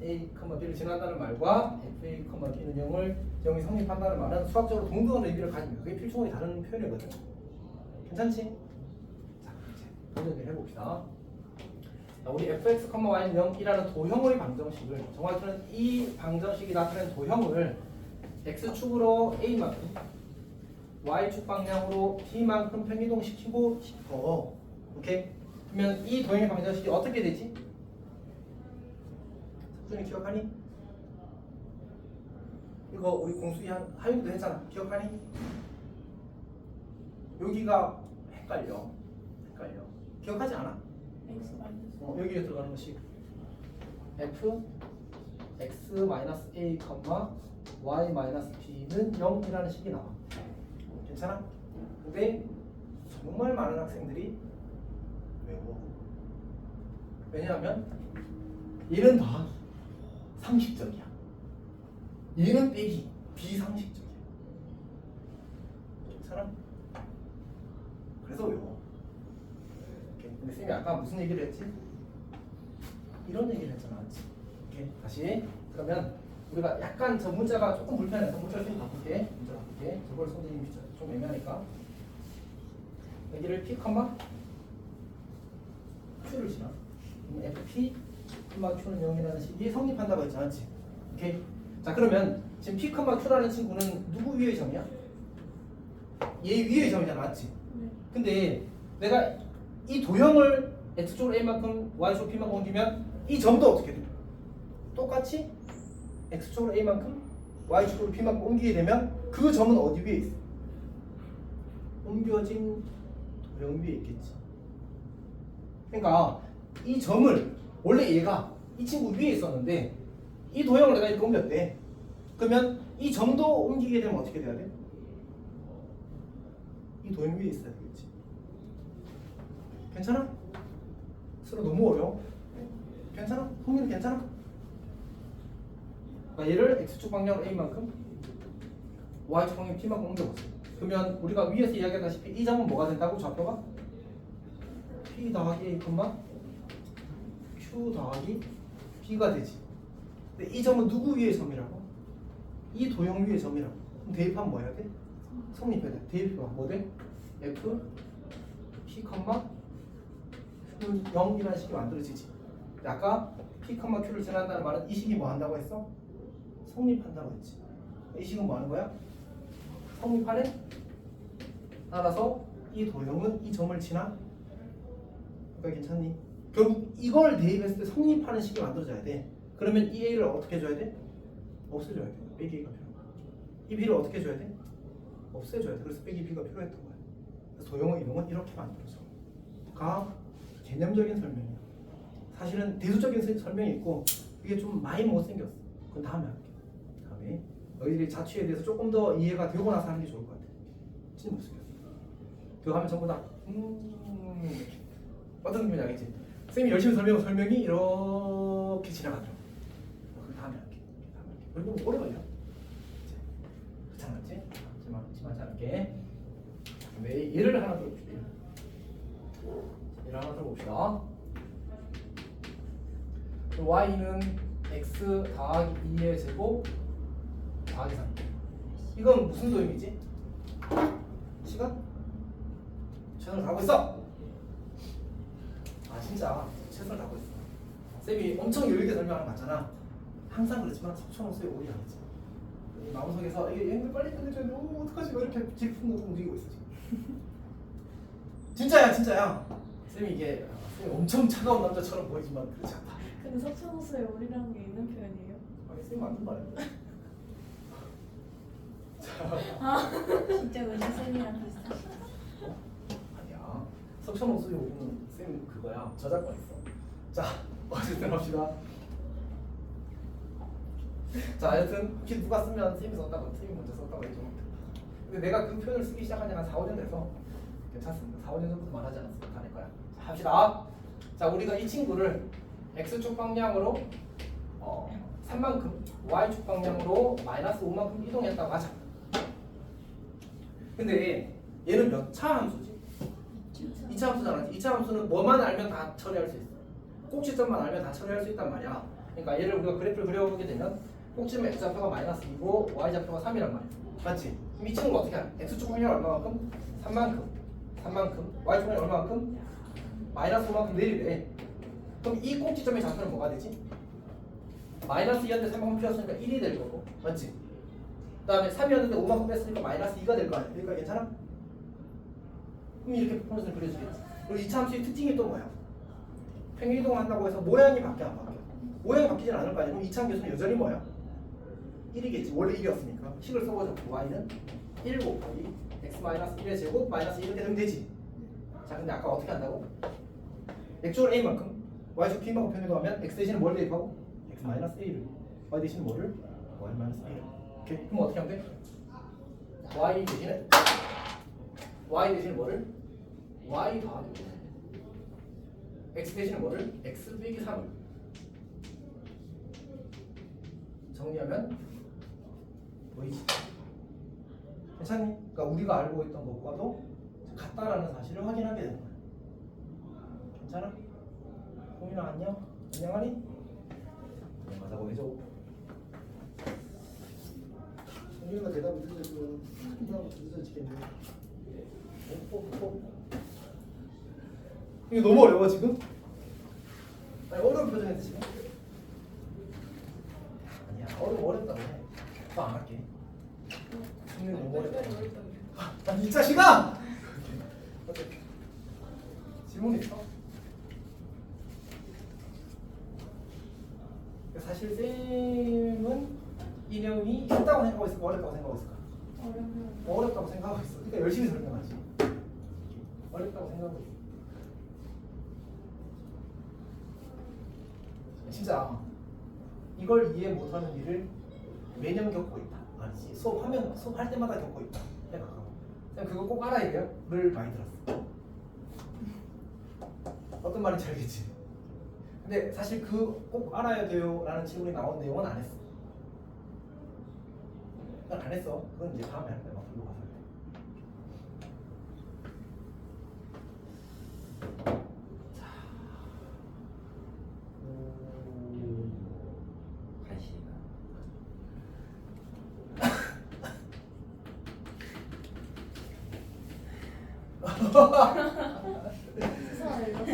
A, B를 지난다는 말과 FA, B는 0이 성립한다는 말은 수학적으로 동등한 의미를 가집니다. 그게 필충하게 다른 표현이거든. 괜찮지? 자, 이제 도전을 해봅시다. 자, 우리 fx, y는 0이라는 도형의 방정식을, 정확히는 이 방정식이 나타낸 도형을 x축으로 a만큼 y축 방향으로 b만큼 편이동시키고 싶어. 오케이? 그러면 이 도형의 방정식이 어떻게 되지? 석준이 기억하니? 이거 우리 공수기 하윤도 했잖아. 기억하니? 여기가 헷갈려. 기억하지 않아? X 마이너스 여기에 들어가는 것이 f x a, y b는 0이라는 식이 나와. 괜찮아? 근데 정말 많은 학생들이 외워. 왜냐하면 얘는 더하기 상식적이야. 얘는 빼기 비상식적이야. 괜찮아? 그래서 외워. 근데 쌤이 아까 무슨 얘기를 했지? 이런 얘기를 했잖아, 맞지? 오케이, 다시. 그러면 우리가 약간 저 문자가 조금 불편해서 문자를 좀 바꿀게. 저걸 선생님이 좀 애매하니까. 여기를 P, Q를 지나. FP, Q는 0이라는 식이 성립한다고 했잖아, 맞지? 오케이. 자, 그러면 지금 P, Q라는 친구는 누구 위의 점이야? 얘 위의 점이잖아, 맞지? 네. 근데 내가 이 도형을 x축으로 a만큼 y축으로 b만큼 옮기면 이 점도 어떻게 돼? 똑같이 x축으로 a만큼 y축으로 b만큼 옮기게 되면 그 점은 어디 위에 있어? 옮겨진 도형 위에 있겠지. 그러니까 이 점을 원래 얘가 이 친구 위에 있었는데 이 도형을 내가 이렇게 옮겼대. 그러면 이 점도 옮기게 되면 어떻게 돼야 돼? 이 도형 위에 있어야 되겠지. 괜찮아? 서로 너무 어려워? 괜찮아? 흥미는 괜찮아? 그러니까 얘를 x축 방향으로 a만큼 y축 방향 p만큼 옮겨보세요. 그러면 우리가 위에서 이야기했다시피 이 점은 뭐가 된다고? 좌표가? p 더하기 a, q 더하기 b가 되지. 근데 이 점은 누구 위의 점이라고? 이 도형 위의 점이라고. 그럼 대입하면 뭐 해야 돼? 성립해야 돼. 대입해봐. 뭐 돼? f, p, Q는 0이라는 식이 만들어지지. 아까 P, Q를 지난다는 말은 이 식이 뭐 한다고 했어? 성립한다고 했지. 이 식은 뭐 하는 거야? 성립하래? 따라서 이 도형은 이 점을 지나? 그러니까 괜찮니? 결국 이걸 대입했을 때 성립하는 식이 만들어져야 돼. 그러면 이 A를 어떻게 줘야 돼? 없애줘야 돼. 빼기 A가 필요한 거야. 이 B를 어떻게 줘야 돼? 없애줘야 돼. 그래서 빼기 B가 필요했던 거야. 그래서 도형의 이동은 이렇게 만들어져. 개념적인 설명이야. 사실은 대수적인 설명이 있고 이게 좀 많이 못생겼어. 그건 다음에 할게. 다음에 너희들이 자취에 대해서 조금 더 이해가 되고 나서 하는 게 좋을 것 같아. 진짜 못생겼어. 그거 하면 전부 다 어떤 느낌인지 알겠지? 쌤이 열심히 설명이 이렇게 지나가더라고. 그럼 다음에 할게. 그리고 오래 걸려. 그렇지 않았지? 심하지 않게. 네, 예를 하나 들어봅시다. 예를 하나 들어봅시다. y는 x 더하기 2의 제곱 더하기 3. 이건 무슨 도형이지? 시간? 최선을 다하고 있어! 아 진짜 최선을 다하고 있어. 쌤이 엄청 여유있게 설명하는 거 맞잖아. 항상 그렇지만 석천호수의 오리 아니지. 마음속에서 얘는 빨리 끝내줘야 돼. 어떡하지? 왜 이렇게 질풍노도 움직이고 있어 지금. 진짜야. 쌤이 이게 쌤이 엄청 차가운 남자처럼 보이지만 그렇지 않다. 근데 석천호수에 오리라는 게 있는 표현이에요? 아니 쌤이 맞는 말이야. 진짜 왠지 쌤이랑 비슷하시다. 아니야. 석션 옥수수 요거는 쌤 그거야 저작권 있어. 자 어쨌든 합시다. 자 하여튼 혹시 누가 쓰면 쌤이 썼다고 쌤이 먼저 썼다고 해줘. 근데 내가 그 표현을 쓰기 시작한 지가 한 4, 5년 돼서 괜찮습니다. 4, 5년 전부터 말하지 않았으면 다될 거야. 자 합시다. 자 우리가 이 친구를 x축 방향으로 3만큼 y축 방향으로 마이너스 5만큼 이동했다고 하자. 근데 얘는 몇 차 함수지? 2차 함수잖아. 2차 함수는 뭐만 알면 다 처리할 수 있어. 꼭지점만 알면 다 처리할 수 있단 말이야. 그러니까 얘를 우리가 그래프를 그려보게 되면 꼭지점 x좌표가 마이너스 2고 y좌표가 3이란 말이야. 맞지? 그럼 이 친구가 어떻게 하냐? x축 방향 얼마만큼? 3만큼 y축 방향 얼마만큼? 마이너스 5만큼 내리래. 그럼 이 꼭지점의 좌표는 뭐가 되지? 마이너스 2였는데 3만큼 피웠으니까 1이 될 거고 맞지? 그 다음에 3이었는데 5만큼 뺐으니까 마이너스 2가 될 거 아니야. 그러니까 괜찮아? 그럼 이렇게 포맷을 그려주겠지. 그리고 2차 함수의 특징이 또 뭐야? 평행이동을 한다고 해서 모양이 바뀌어 안 바뀌어? 모양이 바뀌진 않을 거 아니야. 그럼 2차 함수는 여전히 뭐야? 1이겠지. 원래 1이었으니까 식을 써보자. y는 1 곱하기 x-1의 제곱 마이너스 1 이렇게 되면 되지. 자 근데 아까 어떻게 한다고? x축을 a만큼 y축 b만큼 평행이동하면 x 대신에 뭘 대입하고? x-a를 y 대신에 뭐를? y-a를 오케이. 그럼 어떻게 하면 돼? y 대신에 뭐를? y 더하기 x 대신에 뭐를? x 빼기 3을 정리하면 보이지? 괜찮니? 그러니까 우리가 알고 있던 것과도 같다라는 사실을 확인하게 되는 거야. 괜찮아? 공인아 안녕? 안녕하니? 안녕하다고 해줘. 공인이가 대답이 늦어지면 늦어지겠네. 이거 너무 어려워 지금? 아니 어려운 표정인데 지금? 아니야 어렵다고 해. 더 안 할게. 지금 너무 어렵다. 아니 이 자식아! 질문 있어? 사실 쌤은 이 내용이 쉽다고 생각하고 있을까 어렵다고 생각하고 있을까? 어렵다고 생각하고 있어. 그러니까 열심히 설명하지. 어렵다고 생각하고 있어. 진짜 이걸 이해 못하는 일을 매년 겪고 있다. 아니지. 수업할 때마다 겪고 있다. 생각하고. 쌤 그거 꼭 알아야 돼요. 를 많이 들었어. 어떤 말인지 알겠지? 근데 사실 그 꼭 알아야 돼요라는 질문이 나온 내용은 안 했어. 난 안 했어. 그건 이제 다음에 할 거야. 막 들고 가서 할 때. 자, 간신히가. 수사 읽었어.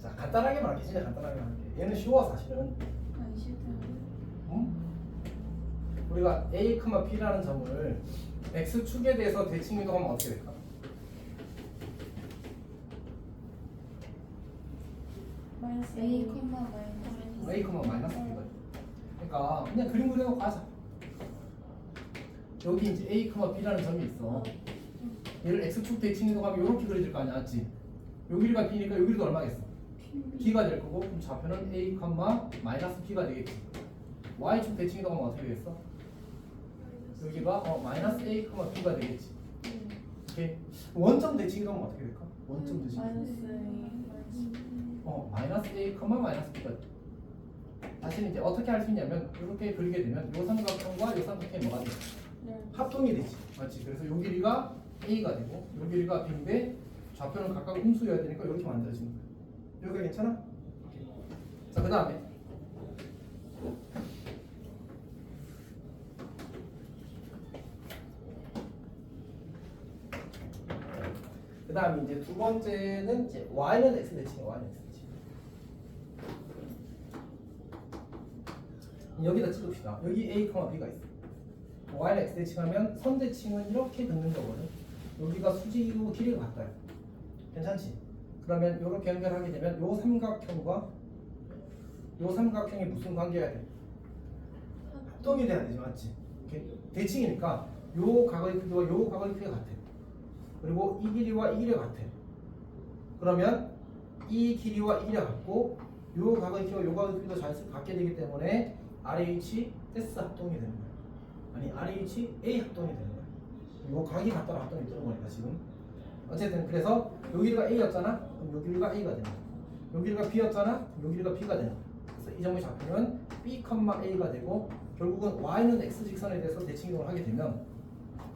자 간단하게 말할게. 진짜 간단하게 말할게. 얘는 쉬워 사실은. 아니 싫다는데. 응? 우리가 a, b라는 점을 x축에 대해서 대칭 이동하면 어떻게 될까? 마이너스 A, A, 마이너스 a, 마이너스 b가. 그러니까 그냥 그림 그려놓고 하자. 여기 이제 a, b라는 점이 있어. 얘를 x축 대칭 이동하면 이렇게 그려질 거 아니야, 맞지? 요 길이가 b니까 요 길이도 얼마겠어? b가 될 거고 그럼 좌표는 a, 마이너스 b가 되겠지. y축 대칭 이동하면 어떻게 되겠어? 여기가 마이너스 a, b가 되겠지. 오케이. 원점 대칭 이동하면 어떻게 될까? 원점 대칭. 마이너스 a, 마이너스 b가 돼. 다시 이제 어떻게 할 수 있냐면 이렇게 그리게 되면 요 삼각형과 요 삼각형이 뭐가 돼? 합동이 되지. 맞지? 그래서 요 길이가 a가 되고 요 길이가 b인데 좌표는 각각 음수여야 되니까 이렇게 만들어지는 거야. 여기가 괜찮아? 오케이. 자, 그 다음에 이제 두 번째는 이제 y는 x 대칭, y는 x 대칭. 여기다 찍읍시다. 여기 a, b가 있어. y는 x 대칭하면 선 대칭은 이렇게 긋는 거거든. 여기가 수직이고 길이가 같아요. 괜찮지? 그러면 이렇게 연결하게 되면 요 삼각형과 요 삼각형이 무슨 관계가 돼? 합동이 돼야 되지, 맞지? 이렇게 대칭이니까 요 각의 크기와 요 각의 크기가 같아. 그리고 이 길이와 이 길이가 같아. 그러면 이 길이와 이 길이가 같고 요 각의 길이와 요 각의 길이도 자연스럽게 같게 되기 때문에 RH S 합동이 되는 거야. 아니 RH A 합동이 되는 거야. 요 각이 같다라 합동이 되는 거니까 지금. 어쨌든 그래서 요 길이가 A였잖아. 그럼 요 길이가 A가 되는 거야. 요 길이가 B였잖아. 요 길이가 B가 되는 거야. 그래서 이 점의 좌표는 B, A가 되고 결국은 Y는 X 직선에 대해서 대칭 이동을 하게 되면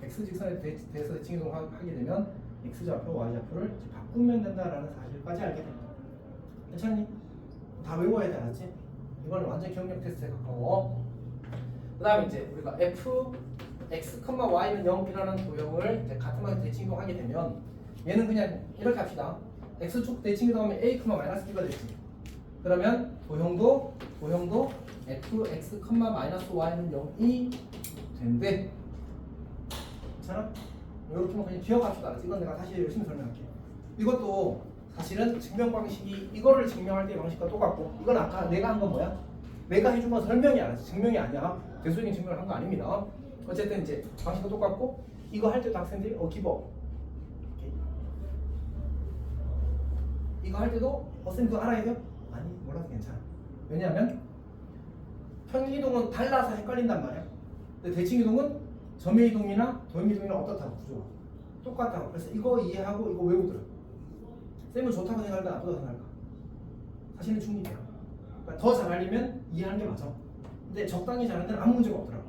X 직선에 대해서 대칭 이동을 하게 되면 X 좌표, Y 좌표를 바꾸면 된다라는 사실까지 알게 됩니다. 괜찮니? 다 외워야 돼, 알았지? 이거는 완전 기억력 테스트에 가까워. 그 다음에 이제 우리가 F, X, Y는 0이라는 도형을 이제 같은 방향 대칭 이동하게 되면 얘는 그냥 이렇게 합시다. X축 대칭 이동하면 A, B가 되지. 그러면 도형도 F, X, Y는 0이 된대. 괜찮아? 이렇게만 그냥 기억합시다. 알았지? 이건 내가 다시 열심히 설명할게. 이것도 사실은 증명 방식이 이거를 증명할 때 방식과 똑같고 이건 아까 내가 한 건 뭐야? 내가 해준 건 설명이 아니야. 증명이 아니야. 대수적인 증명을 한 거 아닙니다. 어쨌든 이제 방식도 똑같고 이거 할 때도 학생들이 기버 이거 할 때도 쌤 그거 알아야 돼요? 아니 몰라도 괜찮아. 왜냐하면 평행이동은 달라서 헷갈린단 말이야. 근데 대칭이동은 점의 이동이나 어떻다고 구조가 똑같다고. 그래서 이거 이해하고 이거 외우더라. 쌤은 좋다고 생각할까 나쁘다고 생각할까? 사실은 중립이야. 그러니까 더 잘하려면 이해하는 게 맞아. 근데 적당히 잘하는 데는 아무 문제가 없더라.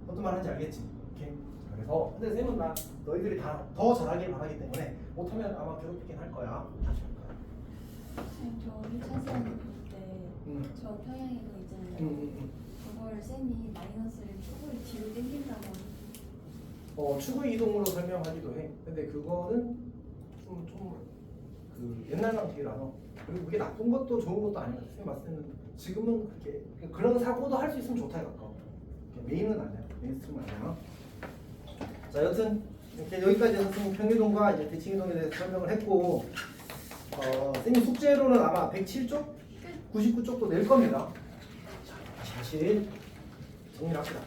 어떤 말 하는지 알겠지? 오케이. 그래서 근데 쌤은 나 너희들이 다 더 잘하길 바라기 때문에 못하면 아마 괴롭히긴 할 거야. 다시 할 거야. 저 1차 시험을 볼때저 평양이동 있잖아요. 그걸 쌤이 마이너스를 축을 뒤로 당긴다고. 추구 이동으로 설명하기도 해. 근데 그거는 좀 그 옛날 방식이라서 그리고 그게 나쁜 것도 좋은 것도 아닌 것 같아. 쌤 봤을 때는 지금은 그렇게 그런 사고도 할 수 있으면 좋다에 가까워. 메인은 아니야. 메인스트림은 아니야. 자, 여튼 이렇게 여기까지 해서 평이동과 이제 대칭이동에 대해서 설명을 했고, 쌤이 숙제로는 아마 107쪽, 99쪽도 낼 겁니다. 자, 사실 정리를 합시다.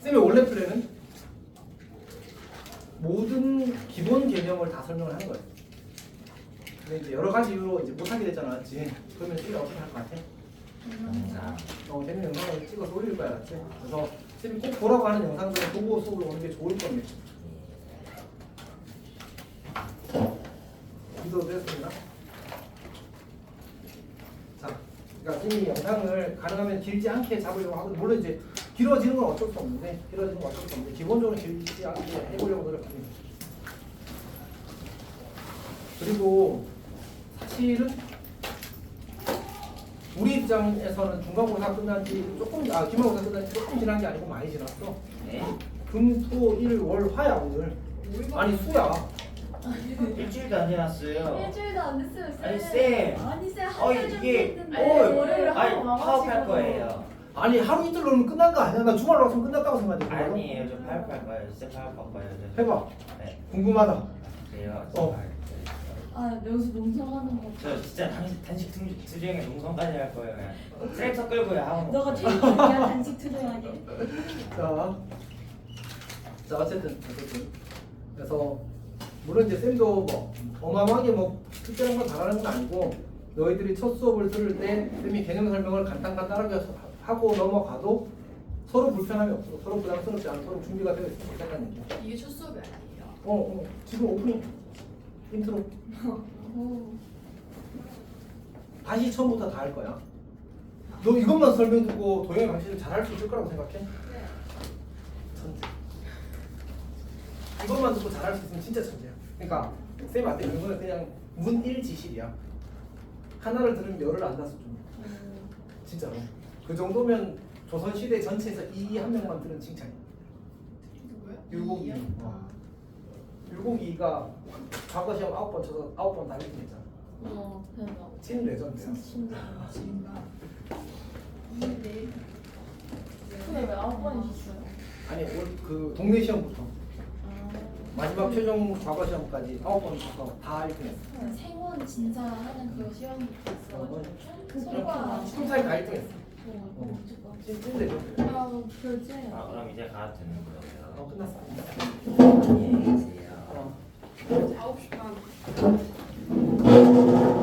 쌤의 원래 플랜은 모든 기본 개념을 다 설명을 하는 거예요. 근데 이제 여러 가지 이유로 이제 못하게 됐잖아, 맞지? 그러면 쌤이 어떻게 할 것 같아? 쌤이 영상을 찍어서 올릴 거야, 맞지? 그래서 쌤이 꼭 보라고 하는 영상들을 보고 수업을 오는 게 좋을 겁니다. 기도도 됐습니다. 자, 그러니까 쌤이 영상을 가능하면 길지 않게 잡으려고 하고, 물론 이제 길어지는 건 어쩔 수 없는데, 기본적으로 길지 않게 해보려고 노력합니다. 그리고 사실은 우리 입장에서는 중간고사 끝난 지 조금, 기말고사 끝난 지 조금 지난 게 아니고 많이 지났어. 네. 금, 토, 일, 월, 화야 오늘. 아니 수야. 일주일도 안 지났어요. 일주일도 안 됐어요, 쌤. 아니 쌤. 아니 쌤, 한 달 정도 이게 했는데 월요일에 아니 하루 파업할 와가지고. 거예요. 아니 하루 이틀 놀면 끝난 거 아니야? 나 주말로 왔으면 끝났다고 생각해. 아니에요. 저 파업할 거예요. 진짜 파업할 거예요. 저. 해봐. 네. 궁금하다. 그래요. 아, 여기서 농성하는 거. 저 진짜 단식 투쟁에 농성까지 할 거예요. 그냥. 트랙터 끌고요. 하고. 너가 최고야 단식 투정하게. 자 어쨌든 그래서 물론 이제 쌤도 뭐 어마어마하게 뭐 특별한 거 잘하는 건 아니고 너희들이 첫 수업을 들을 때 쌤이 개념 설명을 간단하게 하고 넘어가도 서로 불편함이 없어. 서로 부담스럽지 않고 서로 준비가 되어 있으면 된다는 얘기야. 이게 첫 수업이 아니에요. 지금 오프닝 인트로 다시 처음부터 다 할 거야. 너 이것만 설명 듣고 도형의 방식을 잘 할 수 있을 거라고 생각해? 네. 천재. 이것만 듣고 잘 할 수 있으면 진짜 천재야. 그러니까 쌤한테 이거는 그냥 문일지실이야. 하나를 들으면 열을 안다서 좀 진짜로. 그 정도면 조선시대 전체에서 이 한 명만 들은 칭찬이야. 누구요? 율곡이. 이요? 율곡이가 과거 시험 9번 쳐서 9번 다 1등 했잖아. 대박. 찐 레전드야. 진짜. 진짜. 네. 근데 왜 9번이 있어요? 아니 그 동네 시험부터 아. 마지막 최종 과거 시험까지 9번 쳐서 다 1등 했어. 생원 진사하는 그 시험이 있어. 그 성과. 심사위 다 1등 했어. 무조건. 찐 레전드야. 아, 결제. 그럼 이제 가도 되는 거예요. 끝났어. 안녕히 계세요. 9시 반.